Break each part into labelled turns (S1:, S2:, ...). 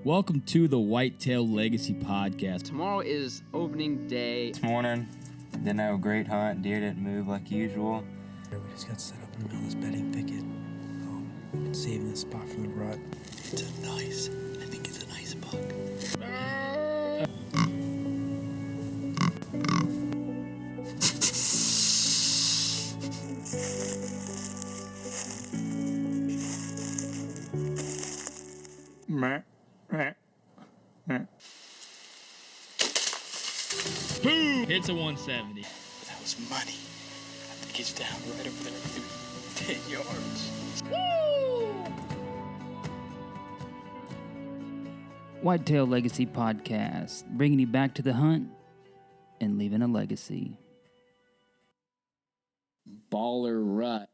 S1: Welcome to the Whitetail Legacy Podcast.
S2: Tomorrow is opening day.
S3: This morning, didn't have a great hunt. Deer didn't move like usual.
S4: We just got set up in the middle of this bedding thicket. We've been saving this spot from the rut. I think it's a nice buck.
S1: Boom! Hits a 170.
S4: That was money. I think he's down right over there, maybe 10 yards.
S5: Whitetail Legacy Podcast, bringing you back to the hunt and leaving a legacy.
S1: Baller rut.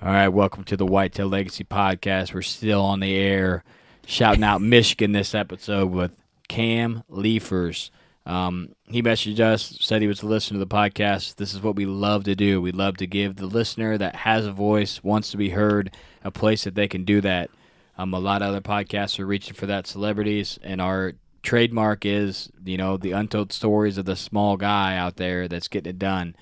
S6: All right, welcome to the Whitetail Legacy Podcast. We're still on the air, shouting out Michigan this episode with Cam Leiffers. He messaged us, said he was a listener to the podcast. This is what we love to do. We love to give the listener that has a voice, wants to be heard, a place that they can do that. A lot of other podcasts are reaching for that, celebrities, and our trademark is, the untold stories of the small guy out there that's getting it done.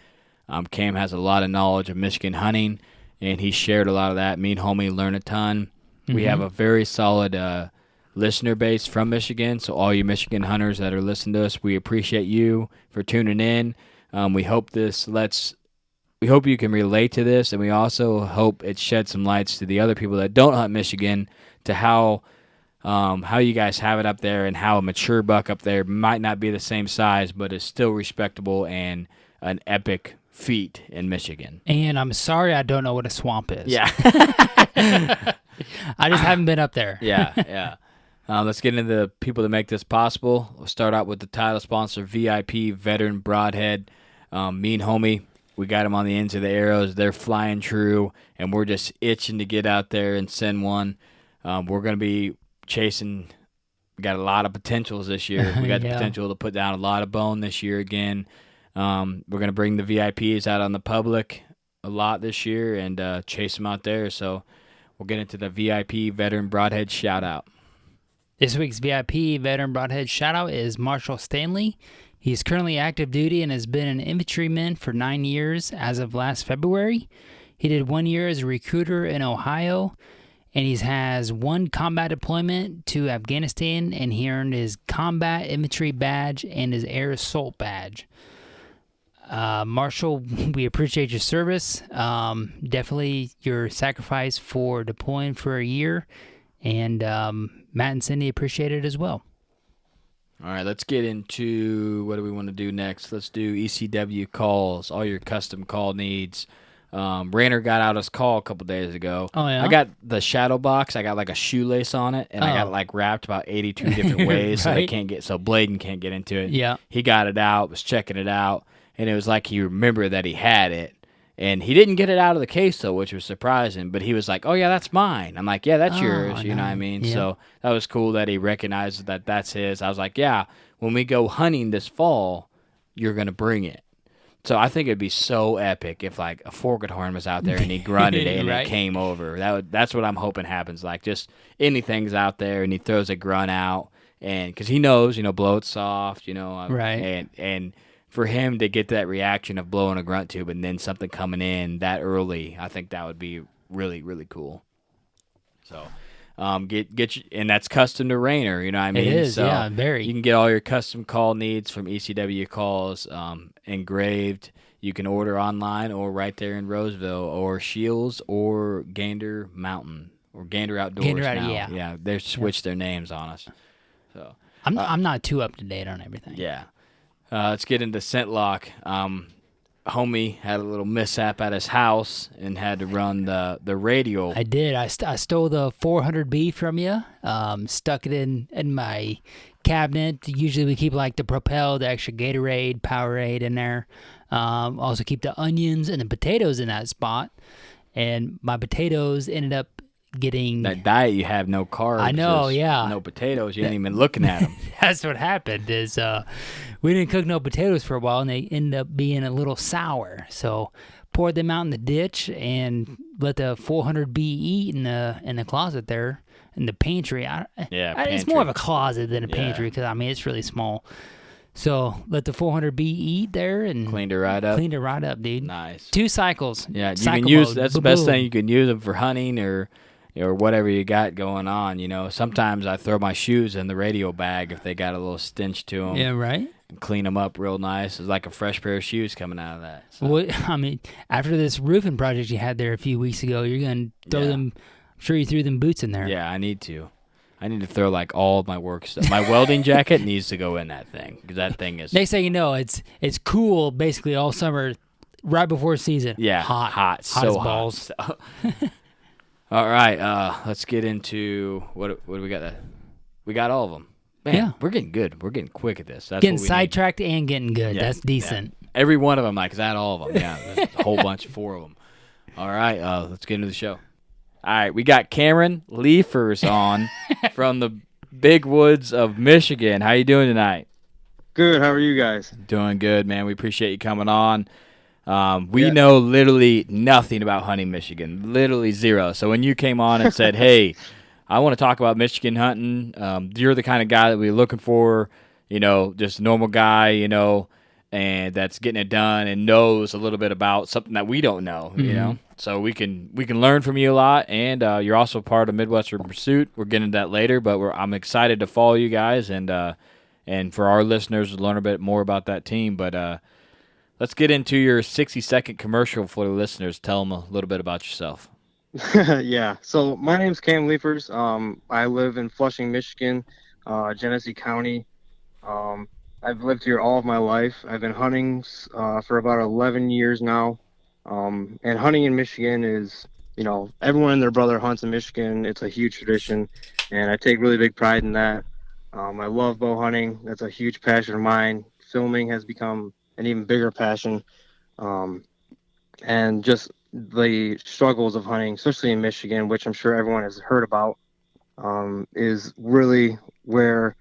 S6: Cam has a lot of knowledge of Michigan hunting, and he shared a lot of that. Me and homie learn a ton. Mm-hmm. We have a very solid listener base from Michigan, so all you Michigan hunters that are listening to us, we appreciate you for tuning in. We hope you can relate to this, and we also hope it sheds some lights to the other people that don't hunt Michigan to how you guys have it up there and how a mature buck up there might not be the same size, but is still respectable and an epic feat in Michigan.
S5: And I'm sorry I don't know what a swamp is.
S6: Yeah.
S5: I just haven't been up there.
S6: Yeah. Let's get into the people that make this possible. We'll start out with the title sponsor, VIP Veteran Broadhead. Me and homie, we got them on the ends of the arrows. They're flying true, and we're just itching to get out there and send one. We're going to be chasing. We got a lot of potentials this year. We got the potential to put down a lot of bone this year again. We're going to bring the VIPs out on the public a lot this year and chase them out there. So we'll get into the VIP Veteran Broadhead shout-out.
S5: This week's VIP Veteran Broadhead shout-out is Marshall Stanley. He's currently active duty and has been an infantryman for 9 years as of last February. He did 1 year as a recruiter in Ohio, and he has one combat deployment to Afghanistan, and he earned his combat infantry badge and his air assault badge. Marshall, we appreciate your service. Definitely your sacrifice for deploying for a year, and Matt and Cindy appreciate it as well.
S6: All right, let's get into what do we want to do next. Let's do ECW calls, all your custom call needs. Rainer got out his call a couple days ago.
S5: Oh, yeah?
S6: I got the shadow box. I got like a shoelace on it, and I got it like wrapped about 82 different ways
S5: Right.
S6: so Bladen can't get into it.
S5: Yeah.
S6: He got it out, was checking it out, and it was like he remembered that he had it. And he didn't get it out of the case, though, which was surprising. But he was like, oh, yeah, that's mine. I'm like, yeah, that's yours. You know what I mean?
S5: Yeah.
S6: So that was cool that he recognized that that's his. I was like, yeah, when we go hunting this fall, you're going to bring it. So I think it'd be so epic if, like, a forked horn was out there and he grunted it and
S5: Right.
S6: it came over. That's what I'm hoping happens. Like, just anything's out there and he throws a grunt out. And because he knows, blow it soft,
S5: Right.
S6: And for him to get that reaction of blowing a grunt tube and then something coming in that early, I think that would be really, really cool. So, get you, and that's custom to Rainer, you know what I mean?
S5: It is,
S6: so
S5: yeah, very.
S6: You can get all your custom call needs from ECW Calls engraved. You can order online or right there in Roseville or Shields or Gander Mountain or Gander Outdoors now. Yeah, they've switched their names on us. So
S5: I'm not too up to date on everything.
S6: yeah. Let's get into scent lock. Homie had a little mishap at his house and had to run the radio.
S5: I did. I stole the 400B from you. Stuck it in my cabinet. Usually we keep like the Propel, the extra Gatorade, Powerade in there. Also keep the onions and the potatoes in that spot. And my potatoes ended up getting
S6: That diet you have, no carbs.
S5: I know, yeah.
S6: No potatoes. You ain't even looking at them.
S5: That's what happened is we didn't cook no potatoes for a while, and they ended up being a little sour. So poured them out in the ditch and let the 400B eat in the closet there. in the pantry. It's more of a closet than a pantry because it's really small. So let the 400B eat there and
S6: cleaned it right up.
S5: Cleaned it right up, dude.
S6: Nice.
S5: 2 cycles.
S6: Yeah, you
S5: Cycle
S6: can use.
S5: mode.
S6: That's the best thing. You can use them for hunting or whatever you got going on. Sometimes I throw my shoes in the radio bag if they got a little stench to them.
S5: Yeah, right.
S6: And clean them up real nice. It's like a fresh pair of shoes coming out of that. So.
S5: Well, after this roofing project you had there a few weeks ago, you're gonna throw them. I'm sure you threw them boots in there.
S6: Yeah, I need to. I need to throw like all of my work stuff. My welding jacket needs to go in that thing because that thing is.
S5: Next thing you know, it's cool basically all summer, right before season.
S6: Yeah, hot, so
S5: as
S6: hot.
S5: balls.
S6: So. All right, let's get into what do we got? We got all of them. Man, we're getting good. We're getting quick at this. That's
S5: getting
S6: what we
S5: sidetracked and getting good.
S6: Yeah,
S5: That's decent.
S6: Yeah. Every one of them, like, is that all of them? Yeah, there's a whole bunch, 4 of them. All right, let's get into the show. All right, we got Cameron Leiffers on from the big woods of Michigan. How you doing tonight?
S7: Good. How are you guys?
S6: Doing good, man. We appreciate you coming on. We know literally nothing about hunting Michigan, literally zero. So when you came on and said, hey, I want to talk about Michigan hunting, you're the kind of guy that we're looking for, just a normal guy, and that's getting it done and knows a little bit about something that we don't know, So we can learn from you a lot, and you're also part of Midwestern Pursuit. We're getting into that later, but I'm excited to follow you guys and for our listeners to learn a bit more about that team. But let's get into your 60-second commercial for the listeners. Tell them a little bit about yourself.
S7: Yeah. So my name's Cam Leiffers. I live in Flushing, Michigan, Genesee County. I've lived here all of my life. I've been hunting for about 11 years now. And hunting in Michigan is, everyone and their brother hunts in Michigan. It's a huge tradition, and I take really big pride in that. I love bow hunting. That's a huge passion of mine. Filming has become an even bigger passion. And just the struggles of hunting, especially in Michigan, which I'm sure everyone has heard about, is really where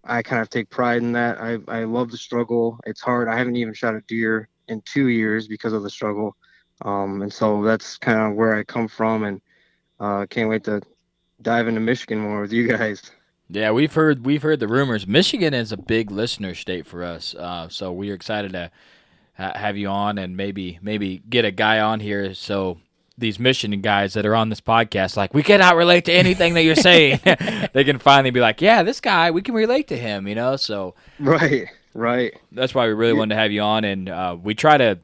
S7: I kind of take pride in that. I love the struggle. It's hard. I haven't even shot a deer in 2 years because of the struggle. And so that's kind of where I come from, and can't wait to dive into Michigan more with you guys.
S6: Yeah, we've heard the rumors. Michigan is a big listener state for us, so we're excited to have you on and maybe get a guy on here so these Michigan guys that are on this podcast, like, we cannot relate to anything that you're saying. They can finally be like, yeah, this guy, we can relate to him, so.
S7: Right.
S6: That's why we really wanted to have you on, and we try to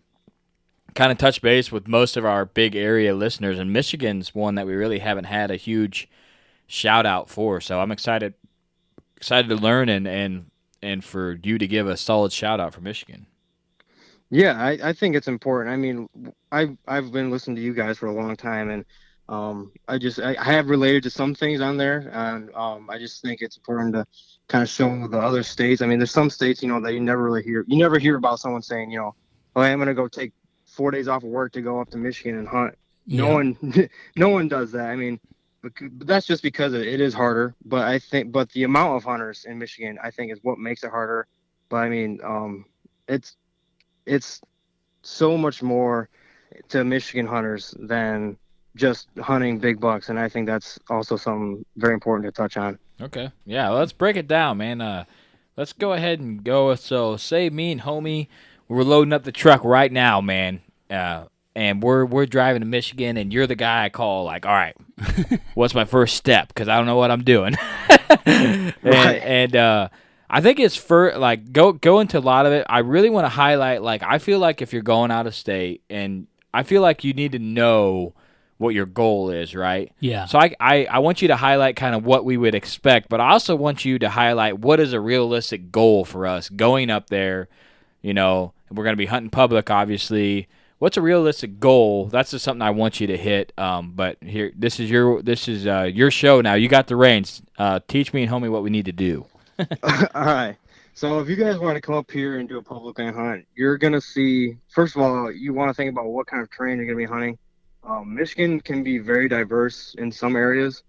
S6: kind of touch base with most of our big area listeners, and Michigan's one that we really haven't had a huge shout out for, so I'm excited to learn and for you to give a solid shout out for Michigan.
S7: Yeah, I think it's important. I mean, I've been listening to you guys for a long time, and I have related to some things on there, and I just think it's important to kind of show the other states. I mean, there's some states, that you never really hear. You never hear about someone saying, oh, I'm going to go take 4 days off of work to go up to Michigan and hunt. Yeah. No one does that. I mean, but that's just because it is harder. But the amount of hunters in Michigan, I think, is what makes it harder. But I mean, it's so much more to Michigan hunters than just hunting big bucks, and I think that's also something very important to touch on.
S6: Okay, yeah, let's break it down, man. Let's go ahead and go. So, say me and homie, we're loading up the truck right now, man, and we're driving to Michigan, and you're the guy I call, like, all right, what's my first step? Because I don't know what I'm doing.
S7: Right.
S6: And I think it's for go into a lot of it. I really want to highlight, I feel like if you're going out of state, and I feel like you need to know what your goal is, right?
S5: Yeah.
S6: So I want you to highlight kind of what we would expect, but I also want you to highlight what is a realistic goal for us going up there. We're going to be hunting public, obviously. What's a realistic goal? That's just something I want you to hit. But here, this is your show now. You got the reins. Teach me and homie what we need to do.
S7: All right. So if you guys want to come up here and do a public land hunt, you're going to see, first of all, you want to think about what kind of terrain you're going to be hunting. Michigan can be very diverse in some areas.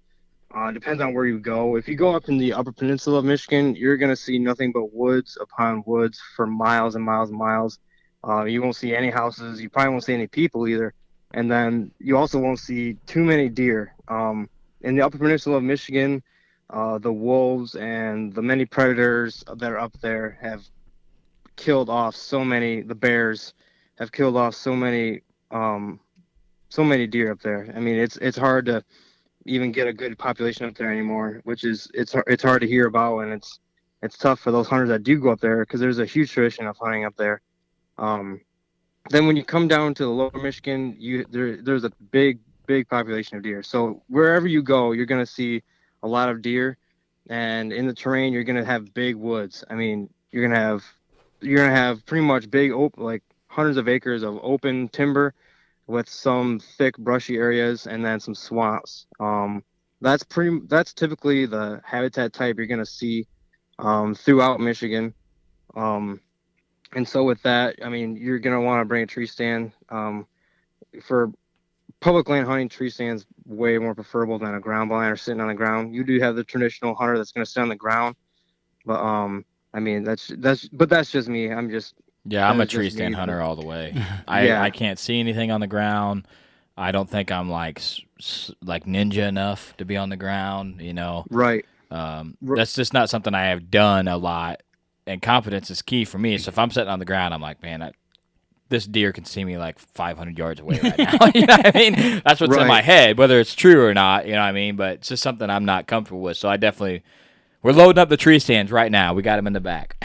S7: Depends on where you go. If you go up in the Upper Peninsula of Michigan, you're going to see nothing but woods upon woods for miles and miles and miles. You won't see any houses. You probably won't see any people either. And then you also won't see too many deer. in the Upper Peninsula of Michigan, the wolves and the many predators that are up there have killed off so many. The bears have killed off so many deer up there. I mean, it's hard to even get a good population up there anymore, which is it's hard to hear about, and it's tough for those hunters that do go up there because there's a huge tradition of hunting up there. Um, then when you come down to the lower Michigan, there's a big population of deer. So wherever you go, you're gonna see a lot of deer, and in the terrain, you're gonna have big woods. I mean, you're gonna have pretty much big open, like hundreds of acres of open timber with some thick brushy areas and then some swamps. That's typically the habitat type you're gonna see throughout Michigan. Um, and so with that, I mean, you're gonna want to bring a tree stand. For public land hunting, tree stands way more preferable than a ground blind or sitting on the ground. You do have the traditional hunter that's gonna sit on the ground, but I mean that's just me.
S6: Yeah, I'm
S7: that
S6: a
S7: is
S6: tree
S7: just
S6: stand
S7: me.
S6: hunter all the way.
S7: Yeah.
S6: I can't see anything on the ground. I don't think I'm like like ninja enough to be on the ground.
S7: Right.
S6: That's just not something I have done a lot. And confidence is key for me. So if I'm sitting on the ground, I'm like, man, this deer can see me like 500 yards away right now. You know what I mean? That's what's in my
S7: Right.
S6: head, whether it's true or not. You know what I mean? But it's just something I'm not comfortable with. So we're loading up the tree stands right now. We got them in the back.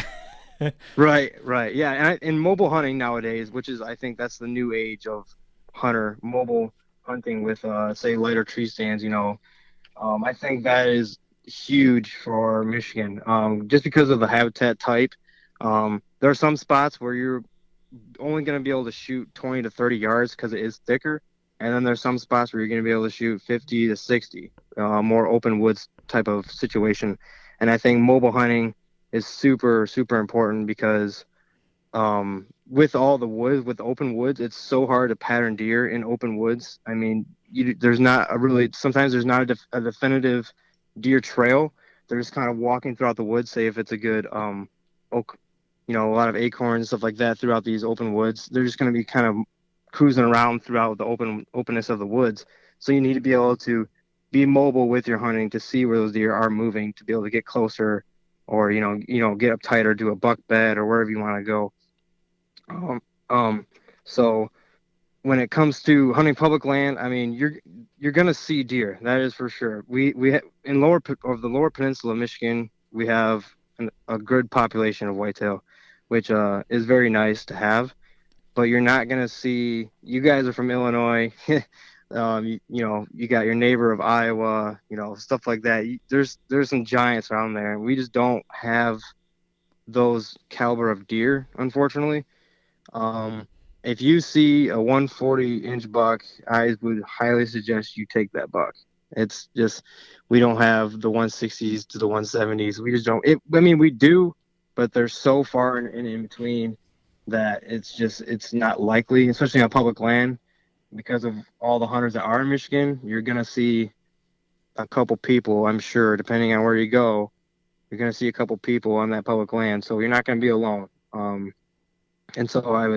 S7: Right. Yeah, and in mobile hunting nowadays, which is I think that's the new age of mobile hunting with say lighter tree stands. I think that is huge for Michigan, just because of the habitat type. There are some spots where you're only going to be able to shoot 20 to 30 yards because it is thicker, and then there's some spots where you're going to be able to shoot 50 to 60, more open woods type of situation. And I think mobile hunting is super important because with all the woods, with open woods, it's so hard to pattern deer in open woods. I mean, there's not a really, sometimes there's not a definitive deer trail. They're just kind of walking throughout the woods. Say if it's a good oak, a lot of acorns and stuff like that throughout these open woods. They're just going to be kind of cruising around throughout the openness of the woods. So you need to be able to be mobile with your hunting to see where those deer are moving, to be able to get closer, or get up tighter, do a buck bed or wherever you want to go. So when it comes to hunting public land, I mean, you're gonna see deer. That is for sure. In the lower peninsula of Michigan, we have a good population of whitetail, which is very nice to have. But you're not gonna see. You guys are from Illinois. You got your neighbor of Iowa. Stuff like that. There's some giants around there, and we just don't have those caliber of deer, unfortunately. If you see a 140-inch buck, I would highly suggest you take that buck. It's just we don't have the 160s to the 170s. We just don't. I mean, we do, but they're so far in between that it's not likely, especially on public land, because of all the hunters that are in Michigan. You're gonna see a couple people, I'm sure, depending on where you go. You're gonna see a couple people on that public land, so you're not gonna be alone. And so I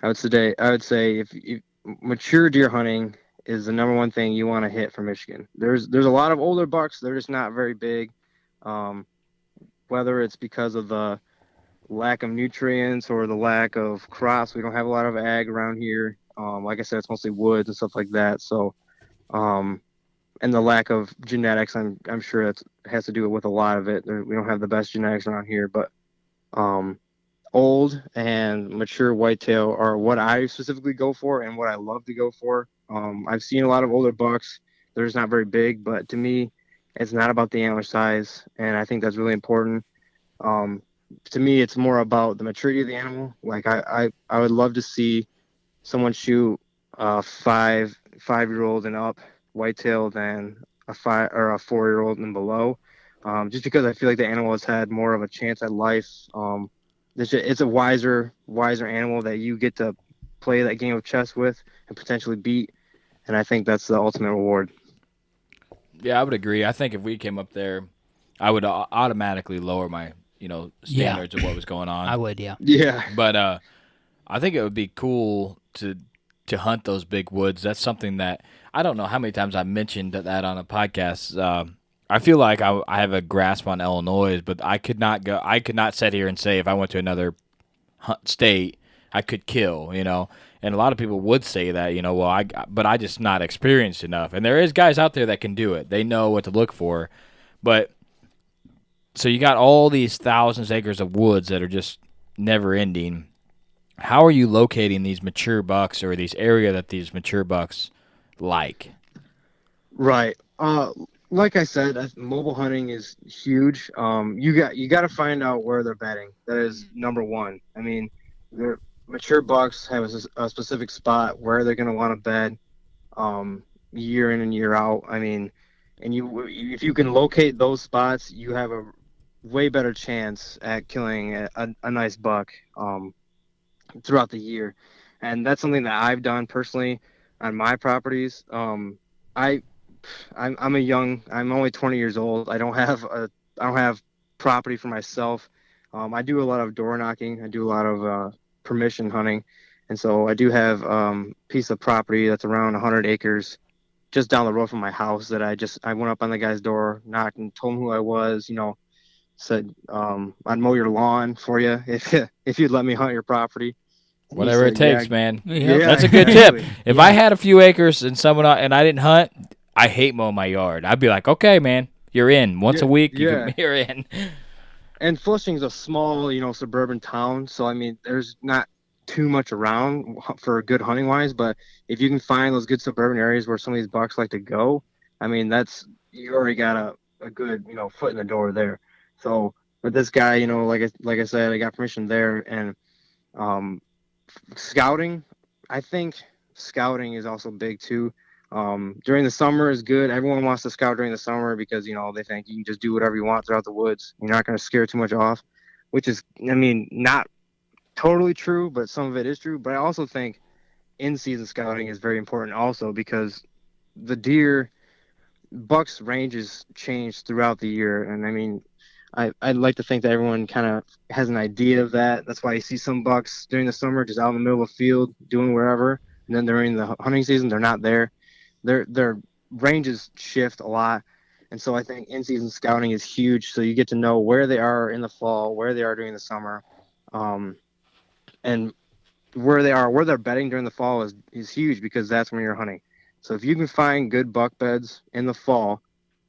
S7: would say if mature deer hunting is the number one thing you want to hit for Michigan. There's a lot of older bucks. They're just not very big. Whether it's because of the lack of nutrients or the lack of crops, we don't have a lot of ag around here. Like I said, it's mostly woods and stuff like that. So, and the lack of genetics, I'm sure that has to do with a lot of it. We don't have the best genetics around here, but old and mature whitetail are what I specifically go for and what I love to go for. I've seen a lot of older bucks. They're just not very big, but to me, it's not about the antler size, and I think that's really important. To me, it's more about the maturity of the animal. Like I would love to see someone shoot a 5-year-old and up whitetail than a 4-year-old and below. Just because I feel like the animal has had more of a chance at life. It's a wiser animal that you get to play that game of chess with and potentially beat, and I think that's the ultimate reward.
S6: Yeah, I would agree. I think if we came up there, I would automatically lower my standards of what was going on.
S5: I would, yeah.
S7: Yeah.
S6: But I think it would be cool to to hunt those big woods. That's something that I don't know how many times I've mentioned that on a podcast. I feel like I have a grasp on Illinois, but I could not go. I could not sit here and say if I went to another state, I could kill. And a lot of people would say that. But I just not experienced enough. And there is guys out there that can do it. They know what to look for. But so you got all these thousands of acres of woods that are just never ending. How are you locating these mature bucks or these area that these mature bucks like?
S7: Right. Like I said, mobile hunting is huge. You got to find out where they're bedding. That is number one. I mean, their mature bucks have a specific spot where they're going to want to bed, year in and year out. I mean, and if you can locate those spots, you have a way better chance at killing a nice buck throughout the year. And that's something that I've done personally on my properties. I'm only 20 years old. I don't have property for myself. I do a lot of door knocking. I do a lot of permission hunting. And so I do have piece of property that's around 100 acres just down the road from my house that I went up on the guy's door, knocked, and told him who I was, said, I'd mow your lawn for you if you'd let me hunt your property. And
S6: whatever
S7: said,
S6: it takes,
S7: yeah,
S6: man.
S7: Yeah,
S6: That's a good
S7: exactly.
S6: tip. If I had a few acres and and I didn't hunt, I hate mowing my yard. I'd be like, okay, man, you're in. Once a week, you're in.
S7: And Flushing's a small, suburban town, so I mean, there's not too much around for good hunting wise. But if you can find those good suburban areas where some of these bucks like to go, I mean, you already got a good, foot in the door there. So with this guy, like I said, I got permission there, and scouting. I think scouting is also big too. During the summer is good. Everyone wants to scout during the summer because they think you can just do whatever you want throughout the woods. You're not going to scare too much off, which is, not totally true, but some of it is true. But I also think in-season scouting is very important also because the bucks ranges change throughout the year, and I mean, I'd like to think that everyone kind of has an idea of that. That's why you see some bucks during the summer just out in the middle of the field doing wherever, and then during the hunting season they're not there. Their ranges shift a lot, and so I think in-season scouting is huge. So you get to know where they are in the fall, where they are during the summer, and where they're bedding during the fall is huge because that's when you're hunting. So if you can find good buck beds in the fall,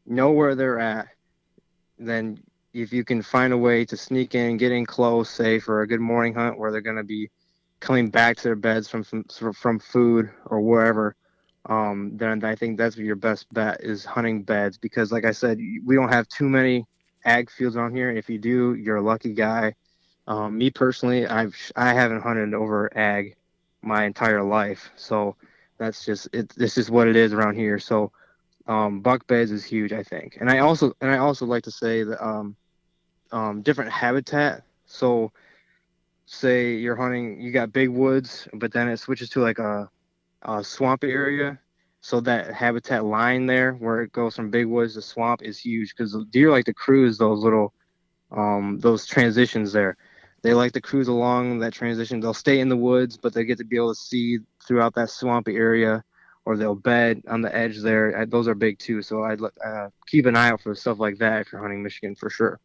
S7: know where they're at, then if you can find a way to sneak in, get in close, say for a good morning hunt where they're going to be coming back to their beds from food or wherever, then I think that's your best bet is hunting beds because, like I said, we don't have too many ag fields around here. If you do, you're a lucky guy. Me personally, I haven't hunted over ag my entire life, so that's just it's just what it is around here. So buck beds is huge, I think, and I also like to say that different habitat. So say you're hunting, you got big woods, but then it switches to like a swampy area. So that habitat line there where it goes from big woods to swamp is huge because deer like to cruise those little those transitions there. They like to cruise along that transition. They'll stay in the woods, but they get to be able to see throughout that swampy area, or they'll bed on the edge there. Those are big too. So I'd keep an eye out for stuff like that if you're hunting Michigan for sure.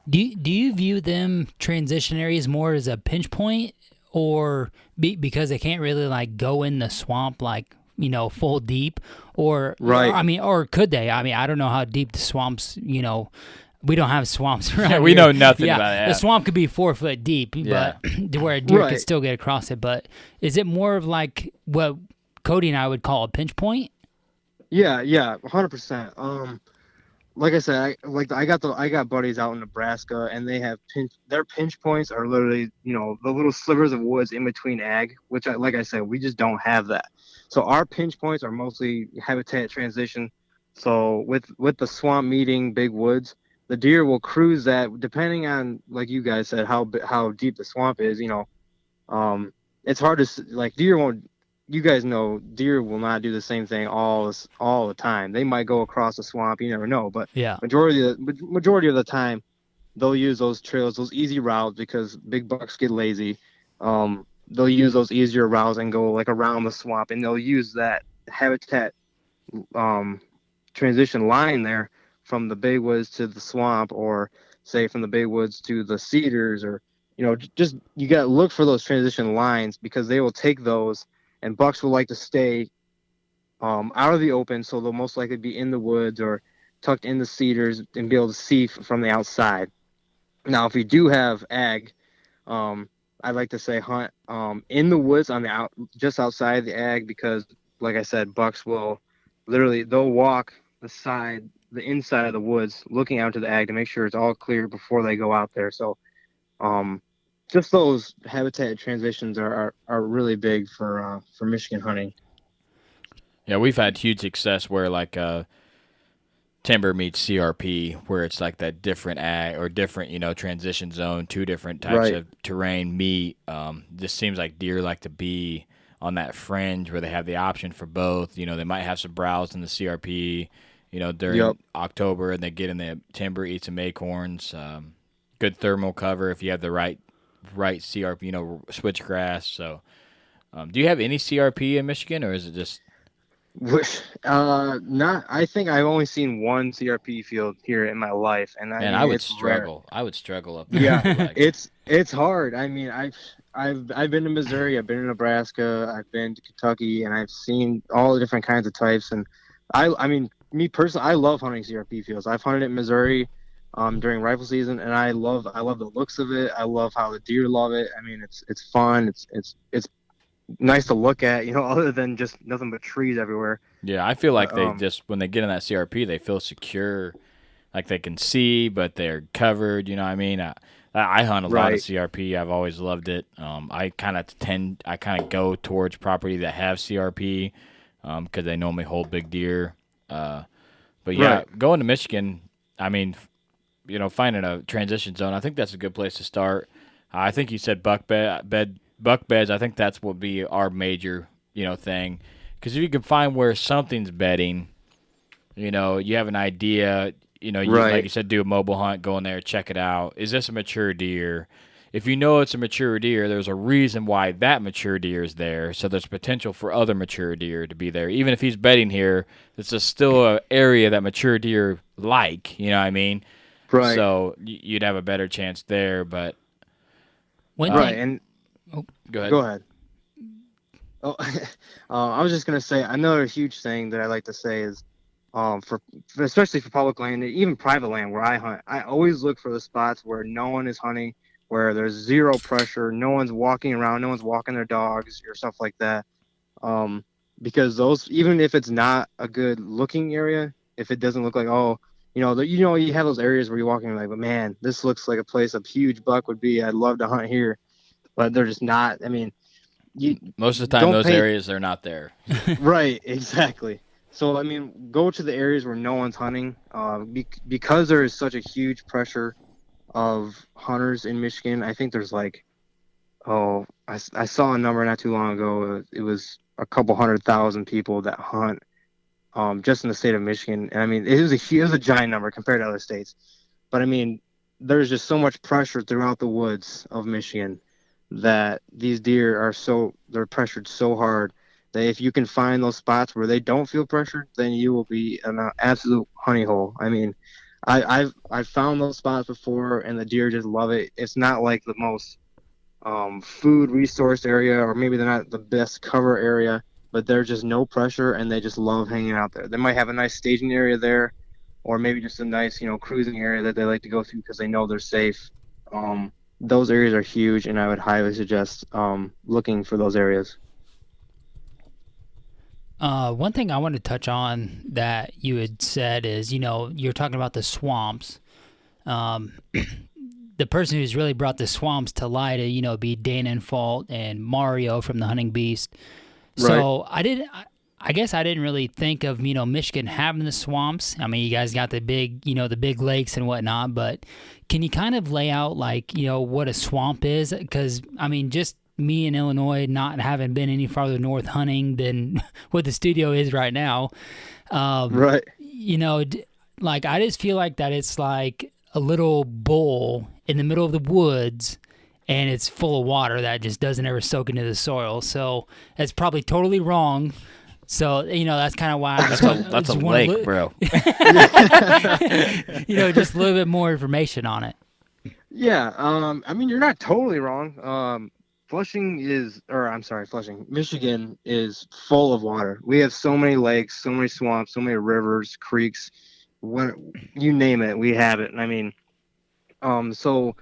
S5: Do you view them transition areas more as a pinch point, or because they can't really like go in the swamp like full deep, or
S7: right?
S5: I mean, or could they? I mean, I don't know how deep the swamps. We don't have swamps around
S6: we
S5: here.
S6: know nothing about that.
S5: The swamp could be 4 foot deep, but where a deer could still get across it. But is it more of like what Cody and I would call a pinch point?
S7: Yeah, 100%. Like I said, I got buddies out in Nebraska, and they have their pinch points are literally the little slivers of woods in between ag, which like I said, we just don't have that. So our pinch points are mostly habitat transition. So with the swamp meeting big woods, the deer will cruise that depending on, like you guys said, how deep the swamp is. It's hard to like deer won't. You guys know deer will not do the same thing all the time. They might go across the swamp. You never know. But majority of the time, they'll use those trails, those easy routes because big bucks get lazy. they'll use those easier routes and go like around the swamp, and they'll use that habitat transition line there from the big woods to the swamp, or say from the big woods to the cedars, or just you got to look for those transition lines, because they will take those, and bucks will like to stay out of the open, so they'll most likely be in the woods or tucked in the cedars and be able to see from the outside. Now, if you do have ag, I'd like to say hunt in the woods on the just outside the ag, because, like I said, bucks will they'll walk the inside of the woods, looking out to the ag to make sure it's all clear before they go out there. So, just those habitat transitions are really big for Michigan hunting.
S6: Yeah, we've had huge success where like timber meets CRP, where it's like that different ag or different, transition zone, two different types of terrain meet. Just seems like deer like to be on that fringe where they have the option for both. They might have some browse in the CRP, during October, and they get in the timber, eat some acorns. Good thermal cover if you have the right CRP, switchgrass. So, do you have any CRP in Michigan, or is it just?
S7: Not. I think I've only seen one CRP field here in my life, and
S6: I would struggle. Rare. I would struggle up there.
S7: Yeah, it's hard. I mean, I've been to Missouri, I've been to Nebraska, I've been to Kentucky, and I've seen all the different kinds of types. And I mean, me personally, I love hunting CRP fields. I've hunted it in Missouri during rifle season, and I love the looks of it. I love how the deer love it. I mean, it's fun. It's nice to look at, other than just nothing but trees everywhere.
S6: Yeah, I feel like they just, when they get in that CRP, they feel secure, like they can see, but they're covered. You know what I mean? I hunt a lot of CRP. I've always loved it. I kind of go towards property that have CRP because they normally hold big deer. But yeah, going to Michigan, I mean, finding a transition zone, I think that's a good place to start. I think you said buck beds. I think that's what would be our major, thing. Because if you can find where something's bedding, you have an idea, like you said, do a mobile hunt, go in there, check it out. Is this a mature deer? If you know it's a mature deer, there's a reason why that mature deer is there. So there's potential for other mature deer to be there. Even if he's bedding here, it's still an area that mature deer like, you know what I mean?
S7: Right.
S6: So you'd have a better chance there, but...
S5: Go
S6: ahead.
S7: Go ahead. Oh, I was just gonna say, another huge thing that I like to say is, especially for public land, even private land where I hunt, I always look for the spots where no one is hunting, where there's zero pressure, no one's walking around, no one's walking their dogs or stuff like that. Because those, even if it's not a good looking area, if it doesn't look like, you have those areas where you're walking like, but man, this looks like a place a huge buck would be. I'd love to hunt here, but they're just not. I mean,
S6: most of the time, those areas they're not there.
S7: Right, exactly. So I mean, go to the areas where no one's hunting, because there is such a huge pressure of hunters in Michigan. I think there's like, I saw a number not too long ago. It was a couple 100,000 people that hunt, just in the state of Michigan. And I mean, it was a giant number compared to other states. But I mean, there's just so much pressure throughout the woods of Michigan that these deer they're pressured so hard that if you can find those spots where they don't feel pressured, then you will be an absolute honey hole. I mean, I've found those spots before, and the deer just love it. It's not like the most food resource area, or maybe they're not the best cover area, but there's just no pressure, and they just love hanging out there. They might have a nice staging area there, or maybe just a nice, cruising area that they like to go through because they know they're safe. Those areas are huge, and I would highly suggest looking for those areas.
S5: One thing I want to touch on that you had said is, you're talking about the swamps. The person who's really brought the swamps to light, be Dana and Fault and Mario from the Hunting Beast. So I guess I didn't really think of, Michigan having the swamps. I mean, you guys got the big, the big lakes and whatnot, but can you kind of lay out what a swamp is? Because, I mean, just me in Illinois not having been any farther north hunting than what the studio is right now. I just feel like that it's like a little bowl in the middle of the woods, and it's full of water that just doesn't ever soak into the soil. So that's probably totally wrong. So, that's kind of why I just
S6: That's a lake, bro.
S5: just a little bit more information on it.
S7: Yeah, I mean, you're not totally wrong. Michigan is full of water. We have so many lakes, so many swamps, so many rivers, creeks, you name it, we have it. And I mean, so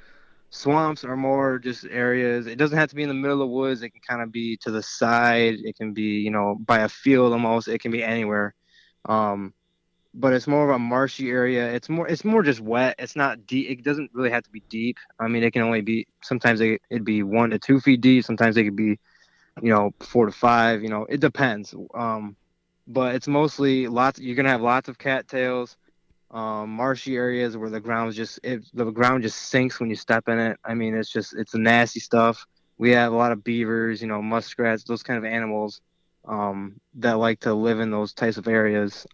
S7: swamps are more just areas. It doesn't have to be in the middle of the woods. It can kind of be to the side. It can be, by a field almost. It can be anywhere. But it's more of a marshy area. It's more just wet. It's not deep. It doesn't really have to be deep. I mean, it can only be, sometimes it'd be 1 to 2 feet deep. Sometimes it could be, 4 to 5, it depends. But it's mostly you're going to have lots of cattails, marshy areas where the ground just sinks when you step in it. I mean, it's the nasty stuff. We have a lot of beavers, muskrats, those kind of animals, that like to live in those types of areas.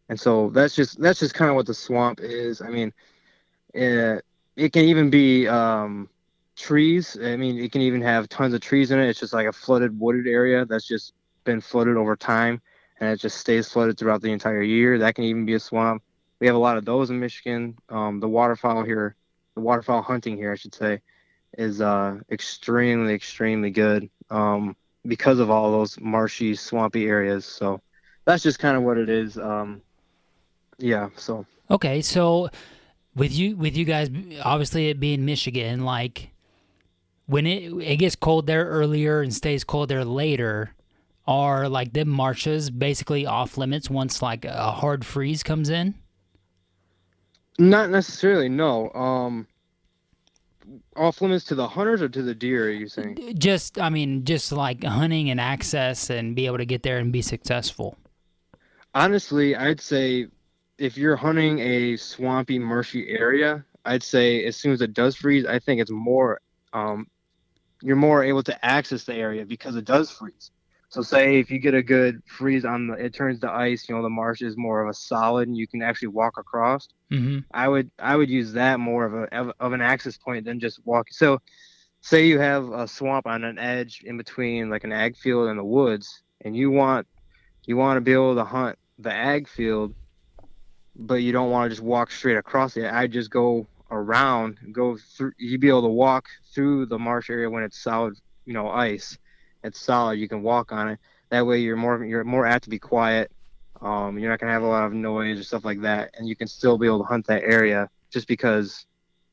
S7: And so that's just kind of what the swamp is. I mean, it can even be trees. I mean, it can even have tons of trees in it. It's just like a flooded, wooded area that's just been flooded over time, and it just stays flooded throughout the entire year. That can even be a swamp. We have a lot of those in Michigan. The waterfowl hunting here, I should say, is extremely, extremely good because of all those marshy, swampy areas. So that's just kind of what it is. Yeah, so.
S5: Okay, so with you guys, obviously it being Michigan, like when it gets cold there earlier and stays cold there later, are like them marshes basically off limits once like a hard freeze comes in?
S7: Not necessarily, no. Off limits to the hunters or to the deer, are you saying?
S5: Just like hunting and access and be able to get there and be successful.
S7: Honestly, I'd say if you're hunting a swampy, marshy area, I'd say as soon as it does freeze, I think it's more, you're more able to access the area because it does freeze. So say if you get a good freeze it turns to ice, the marsh is more of a solid and you can actually walk across.
S5: Mm-hmm.
S7: I would use that more of an access point than just walking. So say you have a swamp on an edge in between like an ag field and the woods, and you want to be able to hunt the ag field, but you don't want to just walk straight across it. I just go through. You'd be able to walk through the marsh area when it's solid, ice. It's solid. You can walk on it. That way, you're more apt to be quiet. You're not gonna have a lot of noise or stuff like that, and you can still be able to hunt that area just because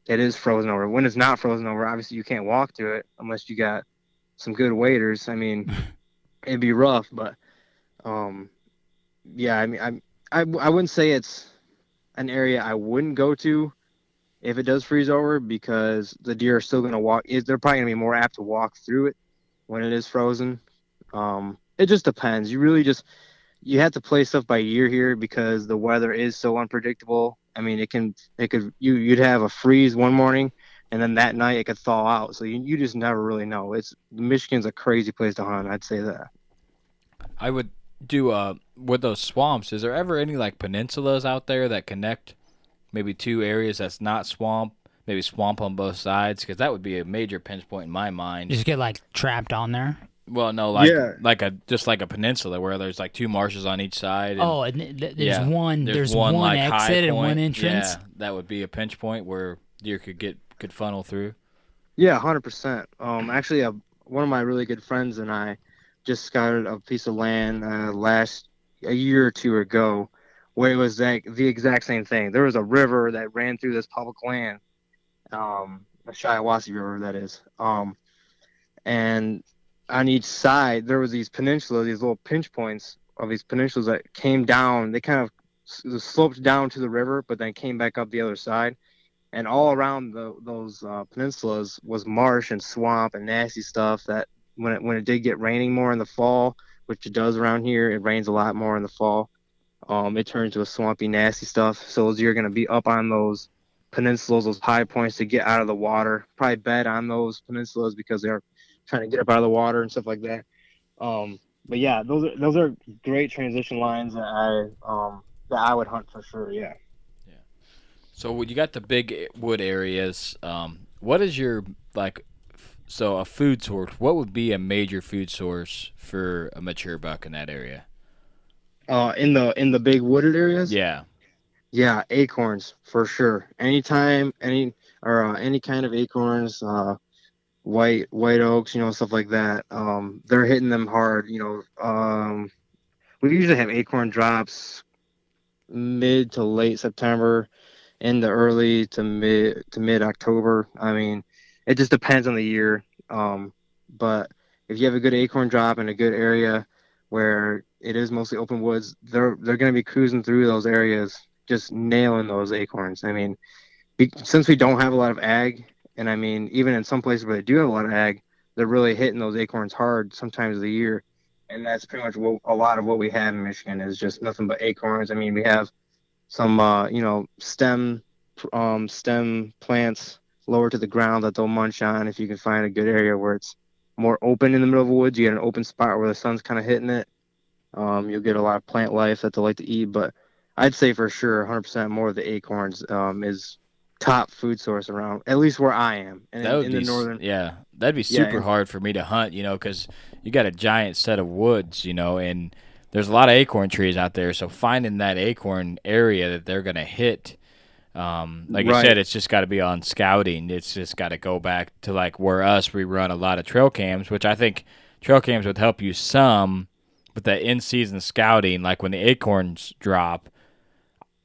S7: it is frozen over. When it's not frozen over, obviously you can't walk through it unless you got some good waders. I mean, it'd be rough, but yeah. I mean, I wouldn't say it's an area I wouldn't go to if it does freeze over, because the deer are still going to walk. They're probably going to be more apt to walk through it when it is frozen. It just depends. You have to play stuff by ear here because the weather is so unpredictable. I mean, you'd have a freeze one morning and then that night it could thaw out. So you just never really know. Michigan's a crazy place to hunt. I'd say that.
S6: I would do with those swamps. Is there ever any like peninsulas out there that connect maybe two areas that's not swamp? Maybe swamp on both sides, because that would be a major pinch point in my mind.
S5: Just get like trapped on there.
S6: Well, no, like a peninsula where there's like two marshes on each side. And,
S5: there's one
S6: like
S5: exit and one entrance.
S6: Yeah, that would be a pinch point where deer could funnel through.
S7: Yeah, 100%. Actually, one of my really good friends and I just scouted a piece of land a year or two ago where it was like the exact same thing. There was a river that ran through this public land, the Shiawassee River, that is. And on each side, there was these peninsulas, these little pinch points of these peninsulas that came down. They kind of sloped down to the river, but then came back up the other side. And all around those peninsulas was marsh and swamp and nasty stuff that when it did get raining more in the fall, which it does around here, it rains a lot more in the fall. It turns to a swampy, nasty stuff. So those deer are going to be up on those peninsulas, those high points to get out of the water. Probably bed on those peninsulas because they're trying to get up out of the water and stuff like that. But yeah, those are great transition lines that I would hunt for sure. Yeah.
S6: So you got the big wood areas. what is your so a food source? What would be a major food source for a mature buck in that area?
S7: In the big wooded areas.
S6: Yeah.
S7: Yeah, acorns for sure. Anytime, any kind of acorns, white oaks, stuff like that. They're hitting them hard. We usually have acorn drops mid to late September, into early to mid October. I mean, it just depends on the year. But if you have a good acorn drop in a good area where it is mostly open woods, they're going to be cruising through those areas, just nailing those acorns. I mean, since we don't have a lot of ag, and I mean, even in some places where they do have a lot of ag, they're really hitting those acorns hard sometimes of the year. And that's pretty much a lot of what we have in Michigan is just nothing but acorns. I mean, we have some, stem plants lower to the ground that they'll munch on. If you can find a good area where it's more open in the middle of the woods, you get an open spot where the sun's kind of hitting it. You'll get a lot of plant life that they like to eat. But I'd say for sure 100% more of the acorns is top food source around, at least where I am. And
S6: That would
S7: in
S6: be
S7: the northern.
S6: yeah. That'd be super hard for me to hunt, because you got a giant set of woods, and there's a lot of acorn trees out there. So finding that acorn area that they're gonna hit, like you said, it's just got to be on scouting. It's just got to go back to like where we run a lot of trail cams, which I think trail cams would help you some, but that in-season scouting, like when the acorns drop,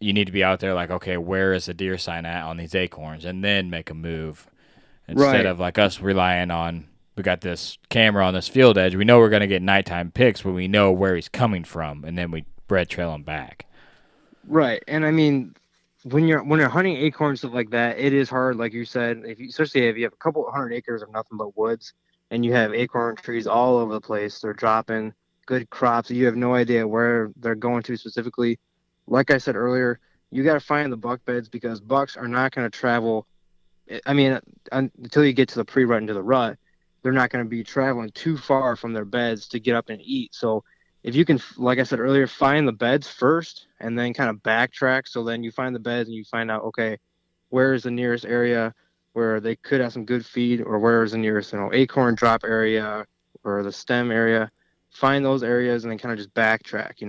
S6: you need to be out there like, okay, where is the deer sign at on these acorns, and then make a move instead of like us relying on, we got this camera on this field edge. We know we're going to get nighttime pics, but we know where he's coming from, and then we bread trail him back.
S7: Right. And I mean, when you're hunting acorns, stuff like that, it is hard, like you said, especially if you have a couple 100 acres of nothing but woods and you have acorn trees all over the place. They're dropping good crops. You have no idea where they're going to specifically. Like I said earlier, you got to find the buck beds because bucks are not going to travel. I mean, until you get to the pre-rut and to the rut, they're not going to be traveling too far from their beds to get up and eat. So if you can, like I said earlier, find the beds first and then kind of backtrack. So then you find the beds and you find out, okay, where is the nearest area where they could have some good feed, or where is the nearest, acorn drop area or the stem area. Find those areas and then kind of just backtrack,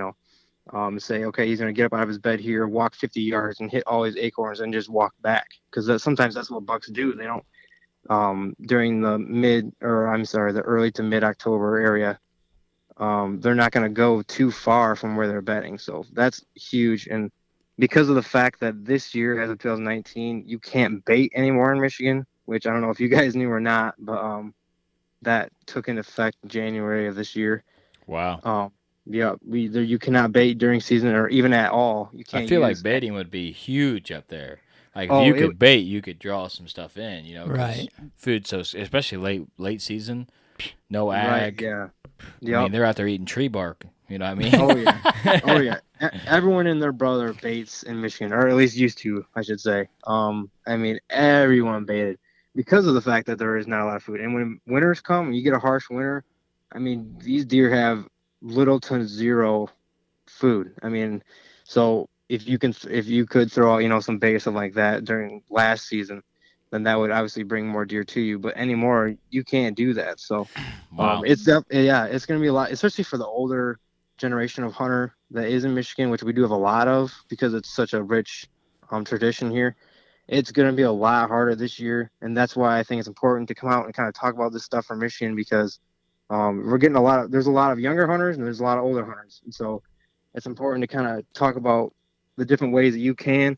S7: say, okay, he's going to get up out of his bed here, walk 50 yards and hit all his acorns and just walk back. Because sometimes that's what bucks do. They don't, during the early to mid-October area, they're not going to go too far from where they're bedding. So that's huge. And because of the fact that this year, as of 2019, you can't bait anymore in Michigan, which I don't know if you guys knew or not, but that took into effect in January of this year.
S6: Wow.
S7: Yeah, you cannot bait during season or even at all. You can't.
S6: I feel like baiting would be huge up there. Like if you could bait, you could draw some stuff in,
S5: Right.
S6: Food, so especially late season, no ag.
S7: Right, yeah.
S6: I mean, they're out there eating tree bark. You know what I mean?
S7: Oh yeah. Oh yeah. Everyone and their brother baits in Michigan, or at least used to, I should say. I mean, everyone baited because of the fact that there is not a lot of food. And when winters come, when you get a harsh winter, I mean, these deer have little to zero food. I mean, so if you could throw out, some bait or something like that during last season, then that would obviously bring more deer to you. But anymore, you can't do that. So
S6: wow.
S7: It's going to be a lot, especially for the older generation of hunter that is in Michigan, which we do have a lot of because it's such a rich tradition here. It's going to be a lot harder this year, and that's why I think it's important to come out and kind of talk about this stuff for Michigan because we're getting there's a lot of younger hunters and there's a lot of older hunters, and so it's important to kind of talk about the different ways that you can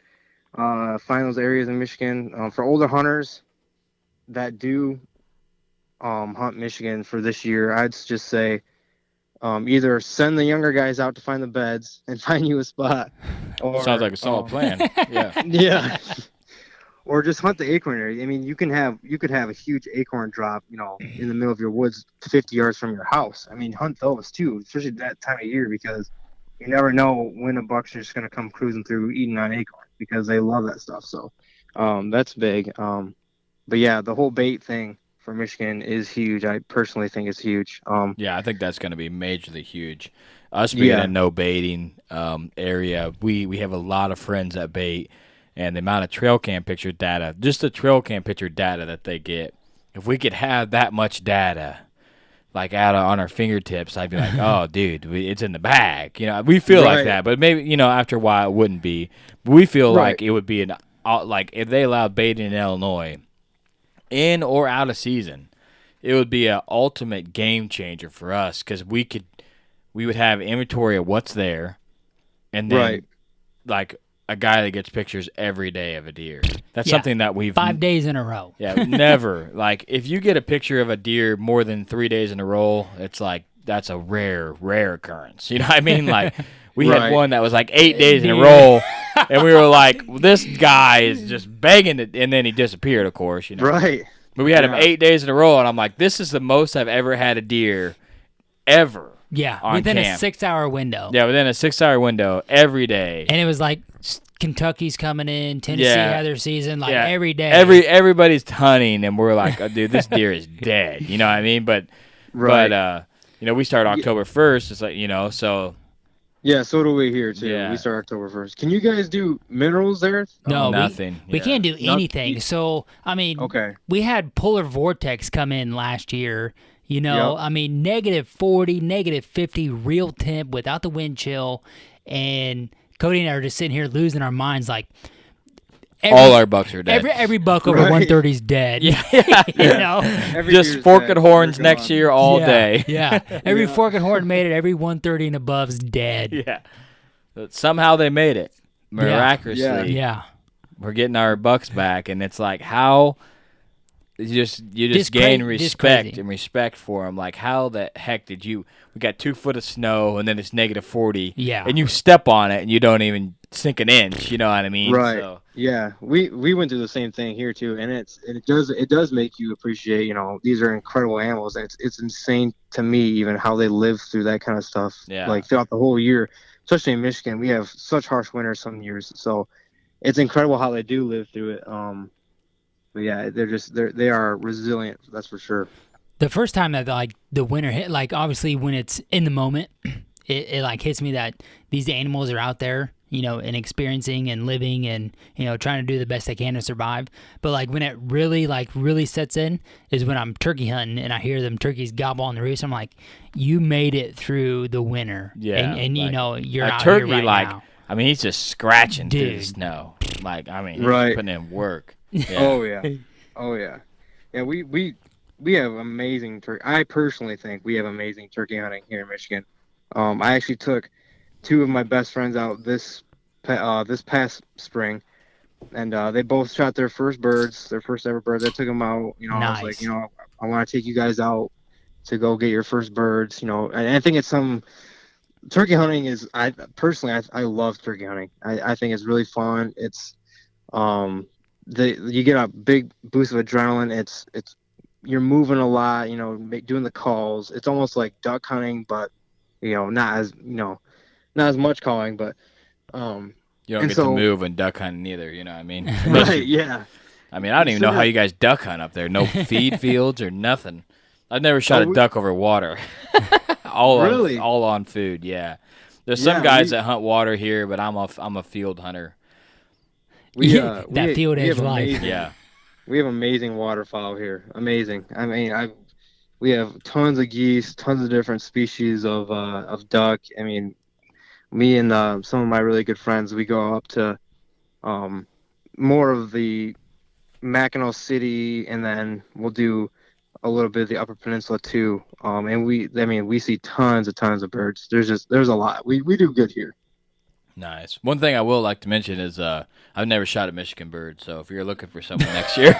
S7: find those areas in Michigan. For older hunters that do hunt Michigan for this year, I'd just say either send the younger guys out to find the beds and find you a spot. Or,
S6: sounds like a solid plan. Yeah.
S7: Yeah. Or just hunt the acorn area. I mean, you could have a huge acorn drop, in the middle of your woods 50 yards from your house. I mean, hunt those too, especially that time of year because you never know when a buck's just going to come cruising through eating on acorn because they love that stuff. So that's big. But yeah, the whole bait thing for Michigan is huge. I personally think it's huge.
S6: Yeah, I think that's going to be majorly huge. Us being a no baiting area, we have a lot of friends that bait, and the amount of trail cam picture data, just the trail cam picture data that they get. If we could have that much data, like out on our fingertips, I'd be like, oh, dude, it's in the bag. We feel like that, but maybe after a while it wouldn't be. But we feel like it would be like if they allowed baiting in Illinois, in or out of season, it would be an ultimate game changer for us because we would have inventory of what's there, and then like a guy that gets pictures every day of a deer. That's something that we've
S5: 5 days in a row.
S6: Yeah, never. Like if you get a picture of a deer more than 3 days in a row, it's like that's a rare occurrence. You know what I mean? Like we had one that was like 8 days in a row, and we were like, this guy is just begging it, and then he disappeared, of course.
S7: Right.
S6: But we had him 8 days in a row, and I'm like, this is the most I've ever had a deer ever.
S5: Yeah,
S6: on
S5: within
S6: camp.
S5: a 6-hour window.
S6: Yeah, within a 6-hour window every day.
S5: And it was like Kentucky's coming in, Tennessee had their season, like every day.
S6: Everybody's hunting, and we're like, oh, dude, this deer is dead. You know what I mean? But we start October 1st. It's like, so.
S7: Yeah, so do we here too.
S6: Yeah.
S7: We start October 1st. Can you guys do minerals there?
S5: No,
S6: nothing.
S5: We can't do anything. So, I mean, we had polar vortex come in last year. I mean, -40, -50 real temp without the wind chill. And Cody and I are just sitting here losing our minds like,
S6: all our bucks are dead.
S5: Every buck over 130 is dead.
S6: Yeah.
S7: Just
S6: forked horns next year all day.
S5: Yeah. Every forked horn made it. Every 130 and above is dead.
S6: Yeah. But somehow they made it. Miraculously.
S5: Yeah.
S6: We're getting our bucks back, and it's like how you just gain respect for them. Like how the heck did we got 2 foot of snow, and then it's -40.
S5: Yeah.
S6: And you step on it, and you don't even sink an inch. You know what I mean?
S7: Right.
S6: So.
S7: Yeah. We went through the same thing here too, and it does make you appreciate. These are incredible animals, and it's insane to me even how they live through that kind of stuff.
S6: Yeah.
S7: Like throughout the whole year, especially in Michigan, we have such harsh winters some years, so it's incredible how they do live through it. But yeah, they are resilient. That's for sure.
S5: The first time that like the winter hit, like obviously when it's in the moment, it like hits me that these animals are out there, and experiencing and living and trying to do the best they can to survive. But like when it really sets in is when I'm turkey hunting and I hear them turkeys gobble on the roost. I'm like, you made it through the winter.
S6: Yeah,
S5: and you're
S6: a
S5: out
S6: turkey
S5: here right now.
S6: I mean, he's just scratching through the
S5: Dude.
S6: snow. Like, I mean,
S7: Right.
S6: he's putting in work. Yeah.
S7: Oh yeah. Yeah, we have amazing turkey. I personally think we have amazing turkey hunting here in Michigan. I actually took 2 of my best friends out this past spring, and they both shot their first ever birds. I took them out.
S5: Nice.
S7: I was like, I want to take you guys out to go get your first birds. And I think it's turkey hunting is. I love turkey hunting. I think it's really fun. It's you get a big boost of adrenaline. It's you're moving a lot, doing the calls. It's almost like duck hunting, but not as much calling, but
S6: You don't get to move and duck hunting either, you know what I mean?
S7: Right, yeah.
S6: I mean, I don't even know how you guys duck hunt up there. No feed fields or nothing. I've never shot a duck over water.
S7: Really?
S6: All on food, yeah. There's some guys that hunt water here, but I'm a field hunter.
S5: Field edge life.
S6: Yeah.
S7: We have amazing waterfowl here. Amazing. I mean, we have tons of geese, tons of different species of duck. I mean, me and some of my really good friends, we go up to more of the Mackinac City, and then we'll do a little bit of the Upper Peninsula too. And we see tons of birds. There's a lot. We do good here.
S6: Nice. One thing I will like to mention is I've never shot a Michigan bird, so if you're looking for someone next year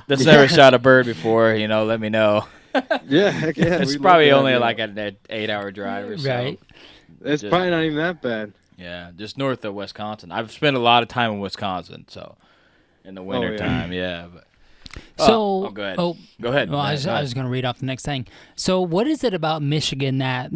S6: that's never shot a bird before, let me know.
S7: Yeah, heck yeah.
S6: It's probably only like an 8-hour drive or so.
S5: Right.
S7: It's probably not even that bad.
S6: Yeah, just north of Wisconsin. I've spent a lot of time in Wisconsin, so in the wintertime, yeah. But go ahead. Go ahead.
S5: Well, I was going to read off the next thing. So what is it about Michigan that,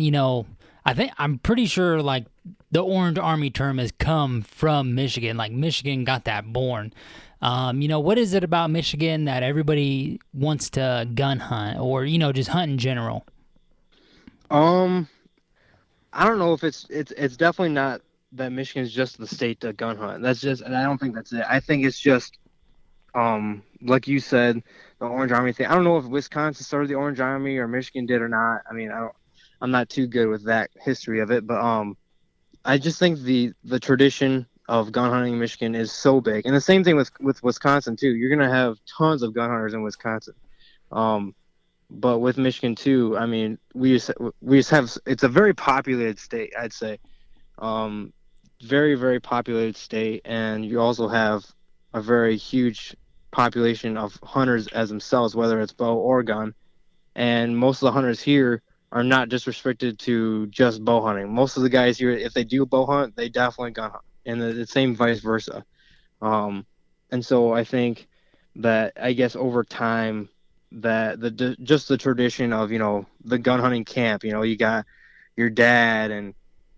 S5: I'm pretty sure like the Orange Army term has come from Michigan. Like Michigan got that born. What is it about Michigan that everybody wants to gun hunt or, just hunt in general?
S7: I don't know if it's definitely not Michigan's just the state to gun hunt. And I don't think that's it. I think it's just, like you said, the Orange Army thing. I don't know if Wisconsin started the Orange Army or Michigan did or not. I mean, I'm not too good with that history of it, but I just think the tradition of gun hunting in Michigan is so big, and the same thing with Wisconsin too. You're gonna have tons of gun hunters in Wisconsin, but with Michigan too. I mean, we just have, it's a very populated state, I'd say, very very populated state, and you also have a very huge population of hunters as themselves, whether it's bow or gun, and most of the hunters here are not just restricted to just bow hunting. Most of the guys here, if they do bow hunt, they definitely gun hunt, and the same vice versa. And so I think that, I guess, over time, that just the tradition of, the gun hunting camp, you got your dad and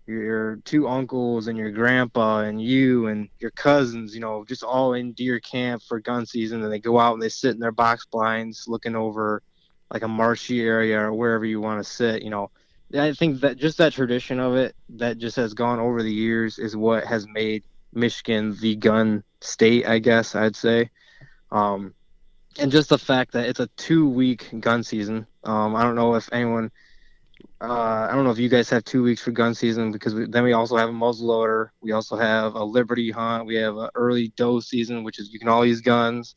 S7: your two uncles and your grandpa and you and your cousins, just all in deer camp for gun season, and they go out and they sit in their box blinds looking over like a marshy area or wherever you want to sit. I think that just that tradition of it that just has gone over the years is what has made Michigan the gun state, I guess I'd say. And just the fact that it's a 2-week gun season. I don't know if you guys have 2 weeks for gun season, because then we also have a muzzleloader. We also have a Liberty hunt. We have an early doe season, which is you can all use guns.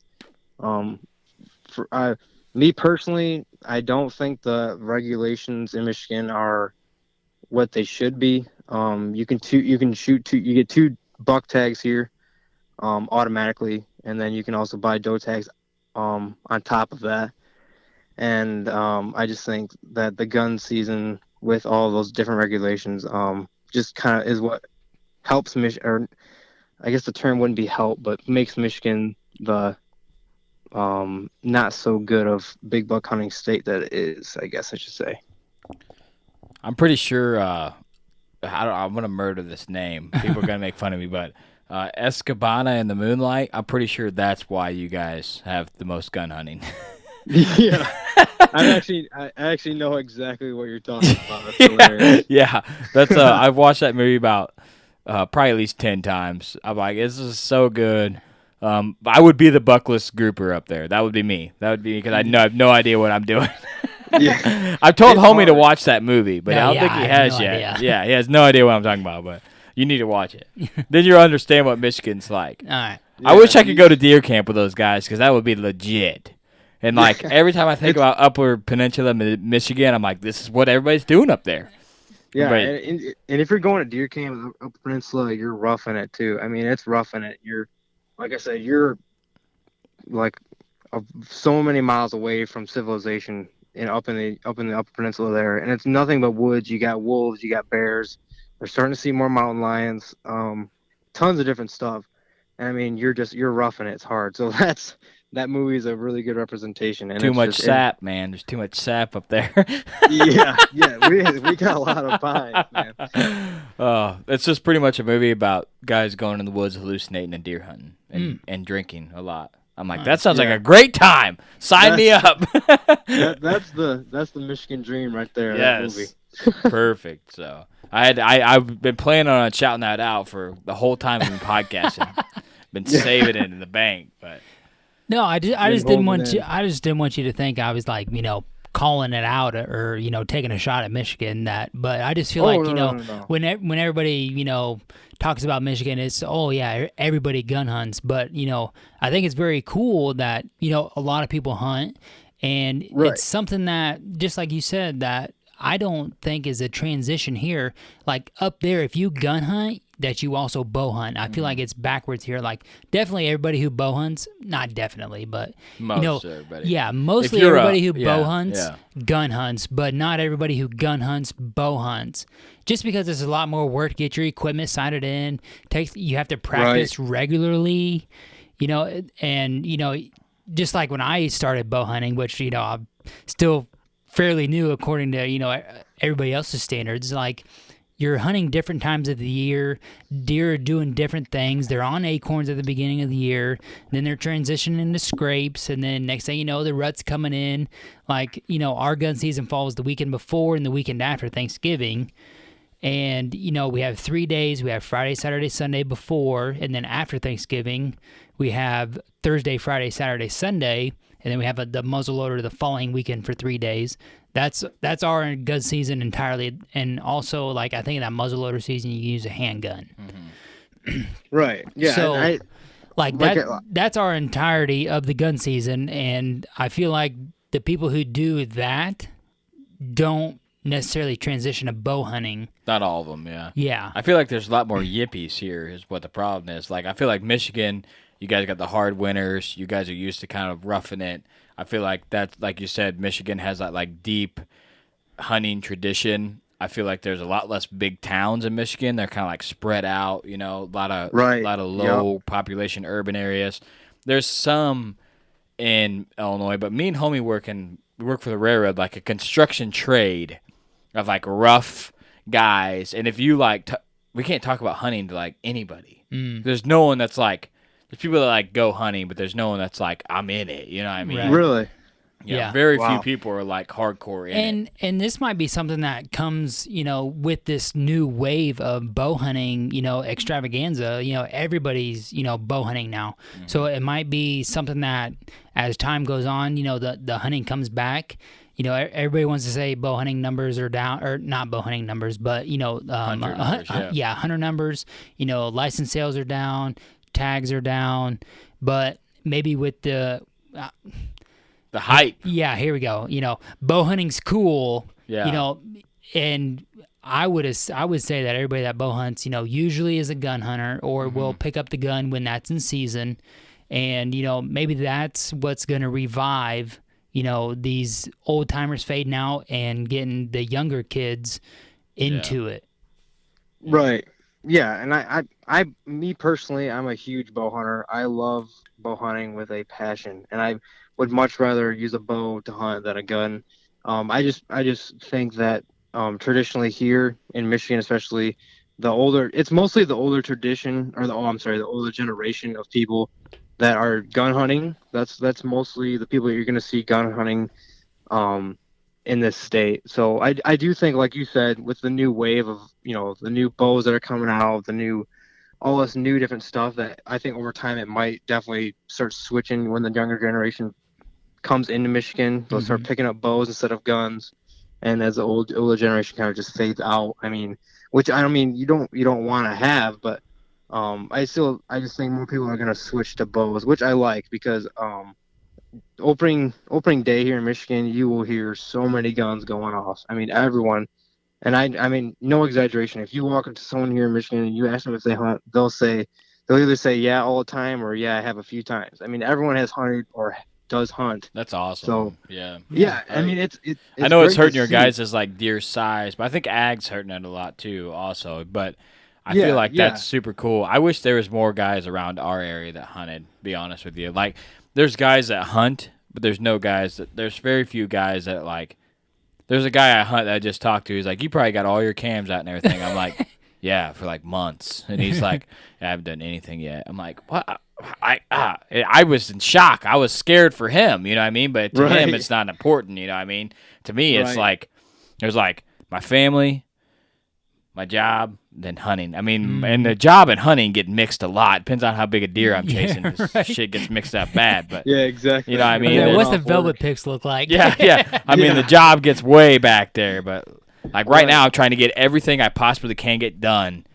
S7: Me personally, I don't think the regulations in Michigan are what they should be. You get 2 buck tags here, automatically, and then you can also buy doe tags, on top of that. And I just think that the gun season with all those different regulations, just kind of is what helps Michigan, or I guess the term wouldn't be help, but makes Michigan the not so good of big buck hunting state that it is, I guess I should say.
S6: I'm pretty sure. I'm gonna murder this name. People are gonna make fun of me, but Escabana in the Moonlight. I'm pretty sure that's why you guys have the most gun hunting.
S7: Yeah, I actually know exactly what you're talking about. That's hilarious.
S6: Yeah, that's I've watched that movie about probably at least 10 times. I'm like, this is so good. I would be the buckless grouper up there. That would be me. That would be me, because I have no idea what I'm doing.
S7: Yeah.
S6: I've told
S7: It's
S6: homie
S7: hard
S6: to watch that movie, but I don't think he has
S5: no
S6: yet.
S5: idea.
S6: Yeah, he has no idea what I'm talking about, but you need to watch it. Then you'll understand what Michigan's like.
S5: All right.
S6: I wish I could go to deer camp with those guys, because that would be legit. And like every time I think about Upper Peninsula, Michigan, I'm like, this is what everybody's doing up there.
S7: Yeah,
S6: Right.
S7: and if you're going to deer camp up the peninsula, you're roughing it too. I mean, it's roughing it. You're, like I said, you're like so many miles away from civilization, up in the Upper Peninsula there, and it's nothing but woods. You got wolves, you got bears. They're starting to see more mountain lions, tons of different stuff. And I mean, you're roughing it. It's hard. So that movie is a really good representation. And
S6: Too much sap, man. There's too much sap up there.
S7: Yeah, we got a lot of pines, man.
S6: It's just pretty much a movie about guys going in the woods hallucinating and deer hunting and drinking a lot. I'm like, that sounds like a great time. Sign me up.
S7: That's the Michigan dream right there.
S6: Yes.
S7: That movie.
S6: Perfect. So I've been planning on shouting that out for the whole time we've been podcasting. Been saving it in the bank, but
S5: No, I just didn't want you. I just didn't want you to think I was like, calling it out or taking a shot at Michigan. But I just feel
S7: no.
S5: when everybody talks about Michigan, it's everybody gun hunts. But I think it's very cool that a lot of people hunt, and it's something that, just like you said, that I don't think is a transition here. Like up there, if you gun hunt, that you also bow hunt. I feel like it's backwards here. Like definitely everybody who bow hunts, not definitely, but
S6: everybody.
S5: Yeah, mostly everybody who bow hunts, gun hunts, but not everybody who gun hunts, bow hunts. Just because there's a lot more work to get your equipment sighted in. You have to practice regularly, and just like when I started bow hunting, which I'm still fairly new according to everybody else's standards. Like, you're hunting different times of the year. Deer are doing different things. They're on acorns at the beginning of the year. Then they're transitioning into scrapes. And then next thing you know, the rut's coming in. Like, our gun season falls the weekend before and the weekend after Thanksgiving. And, we have 3 days. We have Friday, Saturday, Sunday before, and then after Thanksgiving, we have Thursday, Friday, Saturday, Sunday, and then we have the muzzleloader the following weekend for 3 days. That's our gun season entirely. And also, I think in that muzzleloader season, you use a handgun.
S7: Right. Yeah.
S5: So, that's our entirety of the gun season, and I feel like the people who do that don't necessarily transition to bow hunting.
S6: Not all of them, yeah.
S5: Yeah.
S6: I feel like there's a lot more yippies here is what the problem is. I feel like Michigan, you guys got the hard winters. You guys are used to kind of roughing it. I feel like that's, like you said, Michigan has that, deep hunting tradition. I feel like there's a lot less big towns in Michigan. They're kind of spread out, a lot of low population urban areas. There's some in Illinois, but me and homie we work for the railroad, a construction trade of rough guys. And if you we can't talk about hunting to anybody. There's no one that's there's people that go hunting, but there's no one that's I'm in it. You know what I mean?
S5: Right.
S7: Really?
S5: Yeah.
S6: Very few people are hardcore in it.
S5: And this might be something that comes, with this new wave of bow hunting, extravaganza. Everybody's, bow hunting now. Mm-hmm. So it might be something that as time goes on, the hunting comes back. Everybody wants to say bow hunting numbers are down, or not bow hunting numbers, but,
S6: hunter numbers,
S5: hunter numbers, license sales are down, tags are down, but maybe with the
S6: hype.
S5: Yeah, here we go. Bow hunting's cool.
S6: Yeah.
S5: And I would say that everybody that bow hunts, usually is a gun hunter or will pick up the gun when that's in season. And, maybe that's what's going to revive, these old timers fading out and getting the younger kids into it.
S7: Right. Yeah. And me personally, I'm a huge bow hunter. I love bow hunting with a passion, and I would much rather use a bow to hunt than a gun. I just think that traditionally here in Michigan, especially it's mostly the older tradition, or the older generation of people that are gun hunting. That's mostly the people that you're going to see gun hunting in this state. So I do think, like you said, with the new wave of the new bows that are coming out, all this new different stuff, that I think over time it might definitely start switching when the younger generation comes into Michigan. They'll start picking up bows instead of guns, and as the older generation kind of just fades out. Which you don't want to have, but I just think more people are going to switch to bows, which I like, because opening day here in Michigan, you will hear so many guns going off. Everyone. And I mean, no exaggeration. If you walk up to someone here in Michigan and you ask them if they hunt, they'll either say yeah all the time, or yeah I have a few times. Everyone has hunted or does hunt.
S6: That's awesome.
S7: So
S6: yeah.
S7: It's
S6: I know it's hurting your
S7: see.
S6: guys' deer size, but I think ag's hurting it a lot too also. But I feel like that's super cool. I wish there was more guys around our area that hunted, be honest with you. There's guys that hunt, but there's very few guys that there's a guy I hunt that I just talked to. He's like, you probably got all your cams out and everything. I'm like, yeah, for months. And he's like, I haven't done anything yet. I'm like, what? I was in shock. I was scared for him, you know what I mean? But to him, it's not important, you know what I mean? To me, it's there's my family, my job, then hunting. And the job and hunting get mixed a lot. Depends on how big a deer I'm chasing. This shit gets mixed up bad. But
S7: yeah, exactly.
S6: You know what I mean?
S5: Yeah, what's the velvet pics look like?
S6: Yeah. The job gets way back there. But right now, I'm trying to get everything I possibly can get done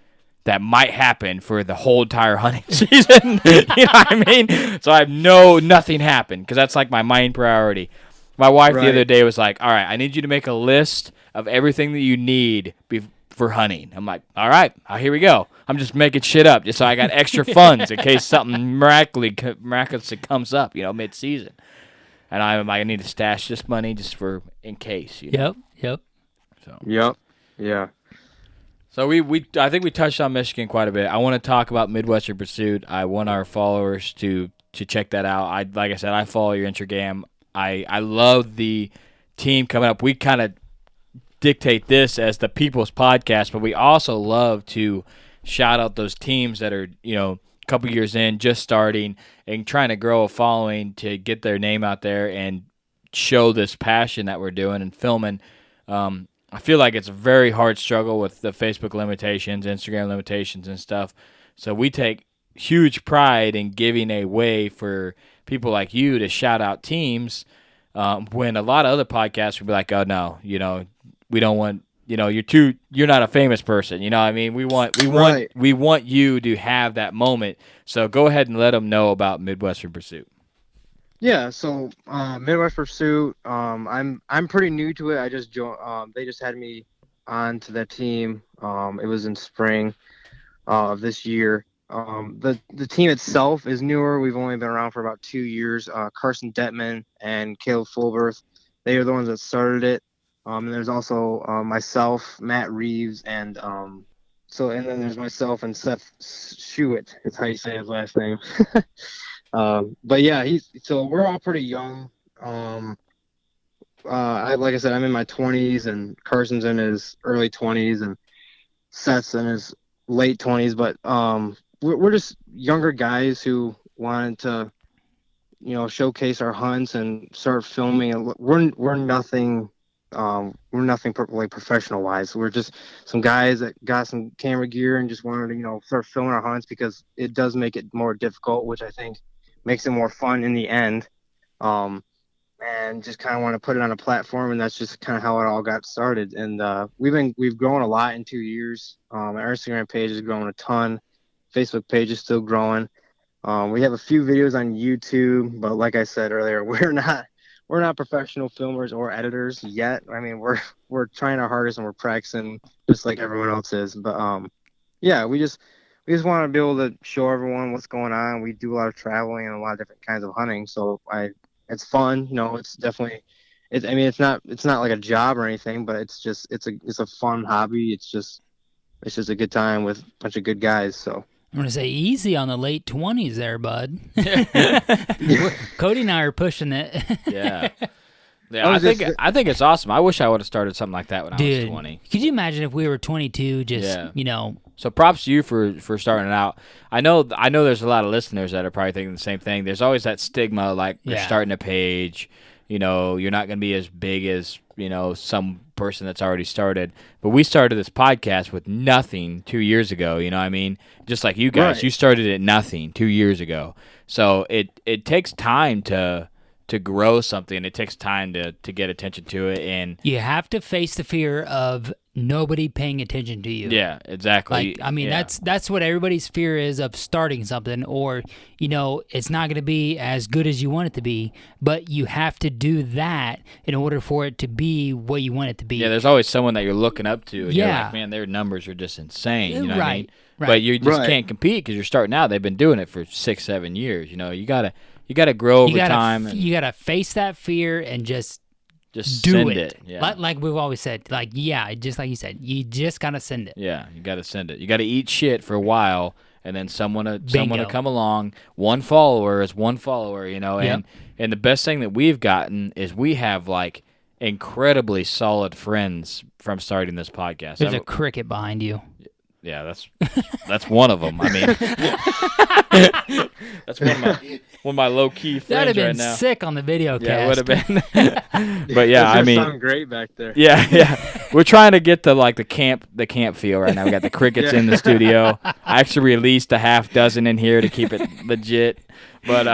S6: that might happen for the whole entire hunting season. You know what I mean? So I know nothing happened, because that's my main priority. My wife the other day was like, all right, I need you to make a list of everything that you need for hunting. I'm like, all right, here we go. I'm just making shit up just so I got extra funds in case something miraculous comes up, mid-season. And I need to stash this money just in case.
S5: Yep.
S6: So.
S7: Yep. Yeah.
S6: So I think we touched on Michigan quite a bit. I want to talk about Midwestern Pursuit. I want our followers to check that out. Like I said, I follow your Instagram. I love the team coming up. We kind of dictate this as the people's podcast, but we also love to shout out those teams that are, a couple years in, just starting and trying to grow a following to get their name out there and show this passion that we're doing and filming. I feel like it's a very hard struggle with the Facebook limitations, Instagram limitations, and stuff. So we take huge pride in giving a way for people like you to shout out teams when a lot of other podcasts would be like, oh, no, we don't want, you're not a famous person. You know what I mean? We want you to have that moment. So go ahead and let them know about Midwestern Pursuit.
S7: Yeah, so Midwest Pursuit, I'm pretty new to it. I just joined. They just had me on to that team. It was in spring of this year. The team itself is newer. We've only been around for about 2 years. Carson Detman and Caleb Fulberth, they are the ones that started it. And there's also myself, Matt Reeves, and then there's myself and Seth Schuett. Is how you say his last name. But yeah, so we're all pretty young. Like I said, I'm in my 20s, and Carson's in his early 20s, and Seth's in his late 20s. But we're just younger guys who wanted to, showcase our hunts and start filming. We're nothing. Like professional wise. We're just some guys that got some camera gear and just wanted to, start filming our hunts, because it does make it more difficult, which I think makes it more fun in the end. And just kind of want to put it on a platform, and that's just kind of how it all got started. And we've grown a lot in 2 years. Our Instagram page has grown a ton. Facebook page is still growing. We have a few videos on YouTube, but like I said earlier, we're not professional filmers or editors yet. I mean, we're trying our hardest, and we're practicing just like everyone else is. But yeah, we just want to be able to show everyone what's going on. We do a lot of traveling and a lot of different kinds of hunting, so it's fun. It's definitely. It's not like a job or anything, but it's a fun hobby. It's just a good time with a bunch of good guys. So.
S5: I'm going to say easy on the late 20s there, bud. Cody and I are pushing it.
S6: Yeah. I think it's awesome. I wish I would have started something like that when I was 20.
S5: Could you imagine if we were 22,
S6: So props to you for starting it out. I know there's a lot of listeners that are probably thinking the same thing. There's always that stigma, like you're starting a page, you're not going to be as big as, some person that's already started. But we started this podcast with nothing 2 years ago, you know what I mean? Just like you guys, You started at nothing 2 years ago. So it takes time to grow something. It takes time to get attention to it, and
S5: you have to face the fear of nobody paying attention to you.
S6: Yeah, exactly.
S5: That's what everybody's fear is of starting something, or it's not going to be as good as you want it to be, but you have to do that in order for it to be what you want it to be.
S6: Yeah, there's always someone that you're looking up to, and you're like, man, their numbers are just insane, you know what I mean? Right. But you just can't compete because you're starting out. They've been doing it for 6-7 years. You gotta grow over time.
S5: You gotta face that fear and just do
S6: send it. Yeah.
S5: Like we've always said. Just like you said, you just gotta send it.
S6: Yeah, you gotta send it. You gotta eat shit for a while, and then someone to come along. One follower is one follower, And the best thing that we've gotten is we have like incredibly solid friends from starting this podcast.
S5: There's a cricket behind you.
S6: Yeah, that's one of them. I mean, that's one of my low key friends
S5: That'd have
S6: right
S5: been
S6: now.
S5: Sick on the video cast.
S6: Yeah, it would have been. But yeah, I mean,
S7: sound great back there.
S6: Yeah. We're trying to get the camp feel right now. We got the crickets in the studio. I actually released a half dozen in here to keep it legit. But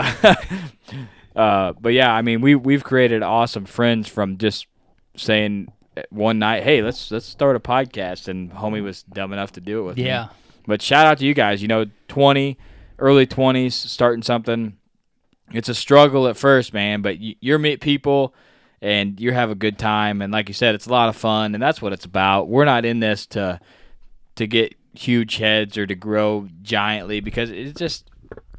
S6: yeah, I mean, we've created awesome friends from just saying one night, hey, let's start a podcast, and homie was dumb enough to do it with me.
S5: Yeah.
S6: But shout out to you guys. 20, early 20s, starting something. It's a struggle at first, man, but you're meet people and you have a good time, and like you said, it's a lot of fun, and that's what it's about. We're not in this to get huge heads or to grow giantly, because it's just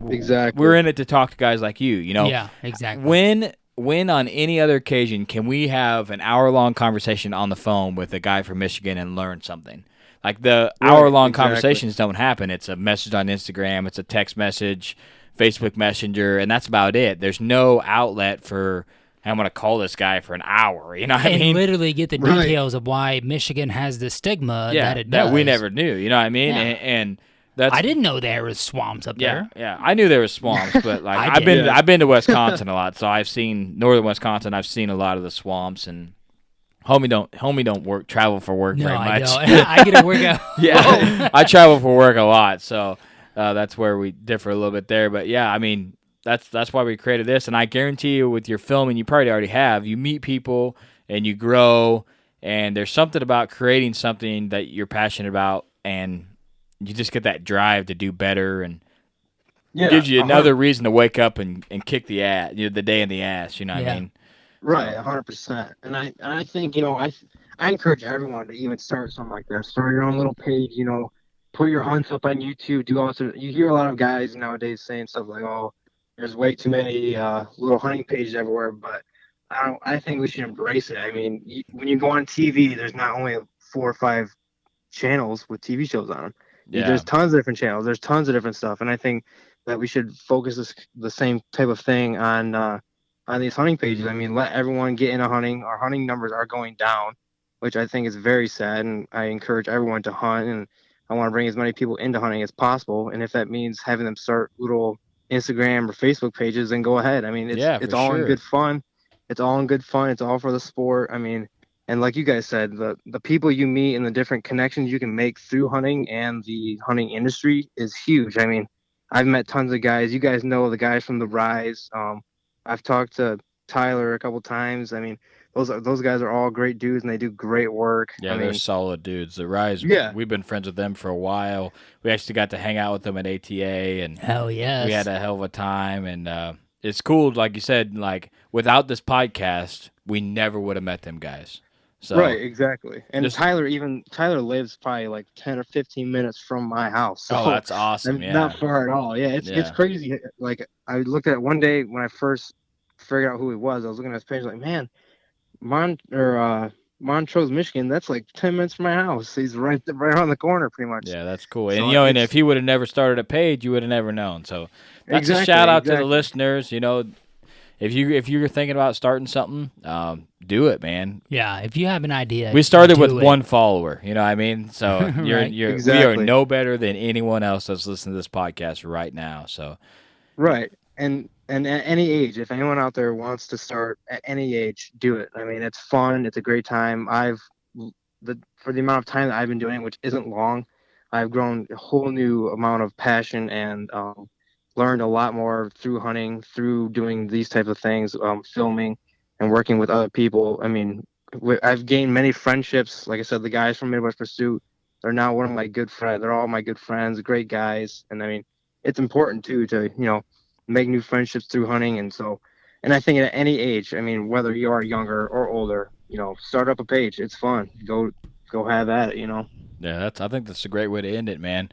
S7: exactly.
S6: We're in it to talk to guys like you.
S5: Yeah, exactly.
S6: When on any other occasion can we have an hour-long conversation on the phone with a guy from Michigan and learn something? Like the hour-long conversations don't happen. It's a message on Instagram. It's a text message, Facebook Messenger, and that's about it. There's no outlet for, I'm going to call this guy for an hour. You know what I mean?
S5: And literally get the details of why Michigan has the stigma that it does.
S6: That we never knew. You know what I mean?
S5: Yeah.
S6: And that's,
S5: I didn't know there was swamps up there.
S6: Yeah, I knew there was swamps, but like I've been to Wisconsin a lot, so I've seen northern Wisconsin. I've seen a lot of the swamps, and Homie don't travel for work
S5: No,
S6: very
S5: I
S6: much.
S5: don't. I get a workout.
S6: Yeah, I travel for work a lot, so that's where we differ a little bit there. But yeah, I mean, that's why we created this, and I guarantee you, with your filming, you probably already have. You meet people and you grow, and there's something about creating something that you're passionate about, and you just get that drive to do better, and gives you another reason to wake up and kick the ass, the day in the ass. You know what I mean?
S7: Right, 100%. And I think, I encourage everyone to even start something like that. Start your own little page, put your hunts up on YouTube. You hear a lot of guys nowadays saying stuff like, "Oh, there's way too many little hunting pages everywhere." But I think we should embrace it. I mean, when you go on TV, there's not only 4 or 5 channels with TV shows on them.
S6: Yeah.
S7: There's tons of different channels. There's tons of different stuff, and I think that we should focus the same type of thing on these hunting pages. I mean, let everyone get into hunting. Our hunting numbers are going down, which I think is very sad, and I encourage everyone to hunt, and I want to bring as many people into hunting as possible. And if that means having them start little Instagram or Facebook pages, then go ahead. I mean, it's all in good fun. It's all in good fun. It's all for the sport. I mean, and like you guys said, the people you meet and the different connections you can make through hunting and the hunting industry is huge. I mean, I've met tons of guys. You guys know the guys from the Rise. I've talked to Tyler a couple times. I mean, those guys are all great dudes, and they do great work.
S6: Yeah, they're solid dudes. The Rise, we've been friends with them for a while. We actually got to hang out with them at ATA, and
S5: hell yes,
S6: we had a hell of a time. And it's cool, like you said, like without this podcast, we never would have met them guys. So,
S7: right, exactly. And Tyler lives probably like 10 or 15 minutes from my house. So
S6: that's awesome. Yeah,
S7: not far at all. Yeah, it's crazy. Like I looked at it one day when I first figured out who he was. I was looking at his page like, man, Montrose, Michigan. That's like 10 minutes from my house. He's right around the corner, pretty much.
S6: Yeah, that's cool. So, and if he would have never started a page, you would have never known. So that's a shout out to the listeners. If you're thinking about starting something, do it, man.
S5: Yeah, if you have an idea.
S6: We started with one follower, you know what I mean? So
S5: right.
S6: We are no better than anyone else that's listening to this podcast right now. So
S7: right. And at any age, if anyone out there wants to start at any age, do it. I mean, it's fun, it's a great time. For the amount of time that I've been doing it, which isn't long, I've grown a whole new amount of passion and learned a lot more through hunting, through doing these types of things, filming and working with other people. I mean, I've gained many friendships. Like I said, the guys from Midwest Pursuit, they're now one of my good friends. They're all my good friends, great guys. And I mean, it's important too to, make new friendships through hunting. And I think at any age, I mean, whether you are younger or older, start up a page. It's fun. Go have at it,
S6: Yeah, I think that's a great way to end it, man.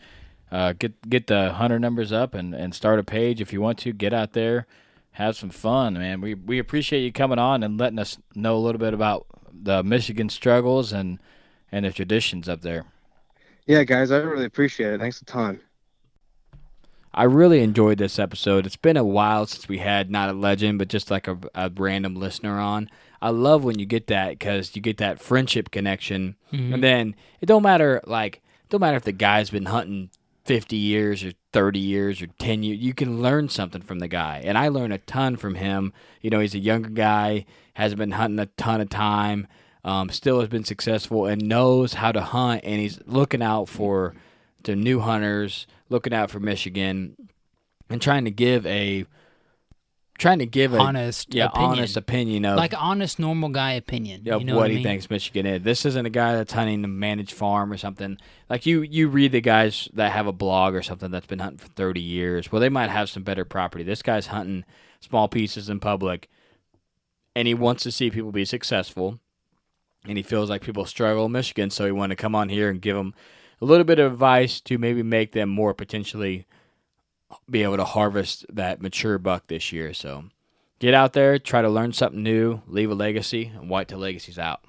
S6: Get the hunter numbers up and start a page if you want to. Get out there, have some fun, man. We appreciate you coming on and letting us know a little bit about the Michigan struggles and the traditions up there.
S7: Yeah, guys, I really appreciate it. Thanks a ton.
S6: I really enjoyed this episode. It's been a while since we had not a legend, but just like a random listener on. I love when you get that because you get that friendship connection, and then it don't matter if the guy's been hunting 50 years or 30 years or 10 years, you can learn something from the guy. And I learn a ton from him. He's a younger guy, hasn't been hunting a ton of time, still has been successful and knows how to hunt, and he's looking out for the new hunters, looking out for Michigan, and trying to give a honest opinion of
S5: like honest normal guy opinion
S6: of what he thinks Michigan is. This isn't a guy that's hunting a managed farm or something. Like you read the guys that have a blog or something that's been hunting for 30 years. Well, they might have some better property. This guy's hunting small pieces in public, and he wants to see people be successful, and he feels like people struggle in Michigan, so he wanted to come on here and give them a little bit of advice to maybe make them more potentially be able to harvest that mature buck this year. So get out there, try to learn something new, leave a legacy, and Whitetail Legacy's out.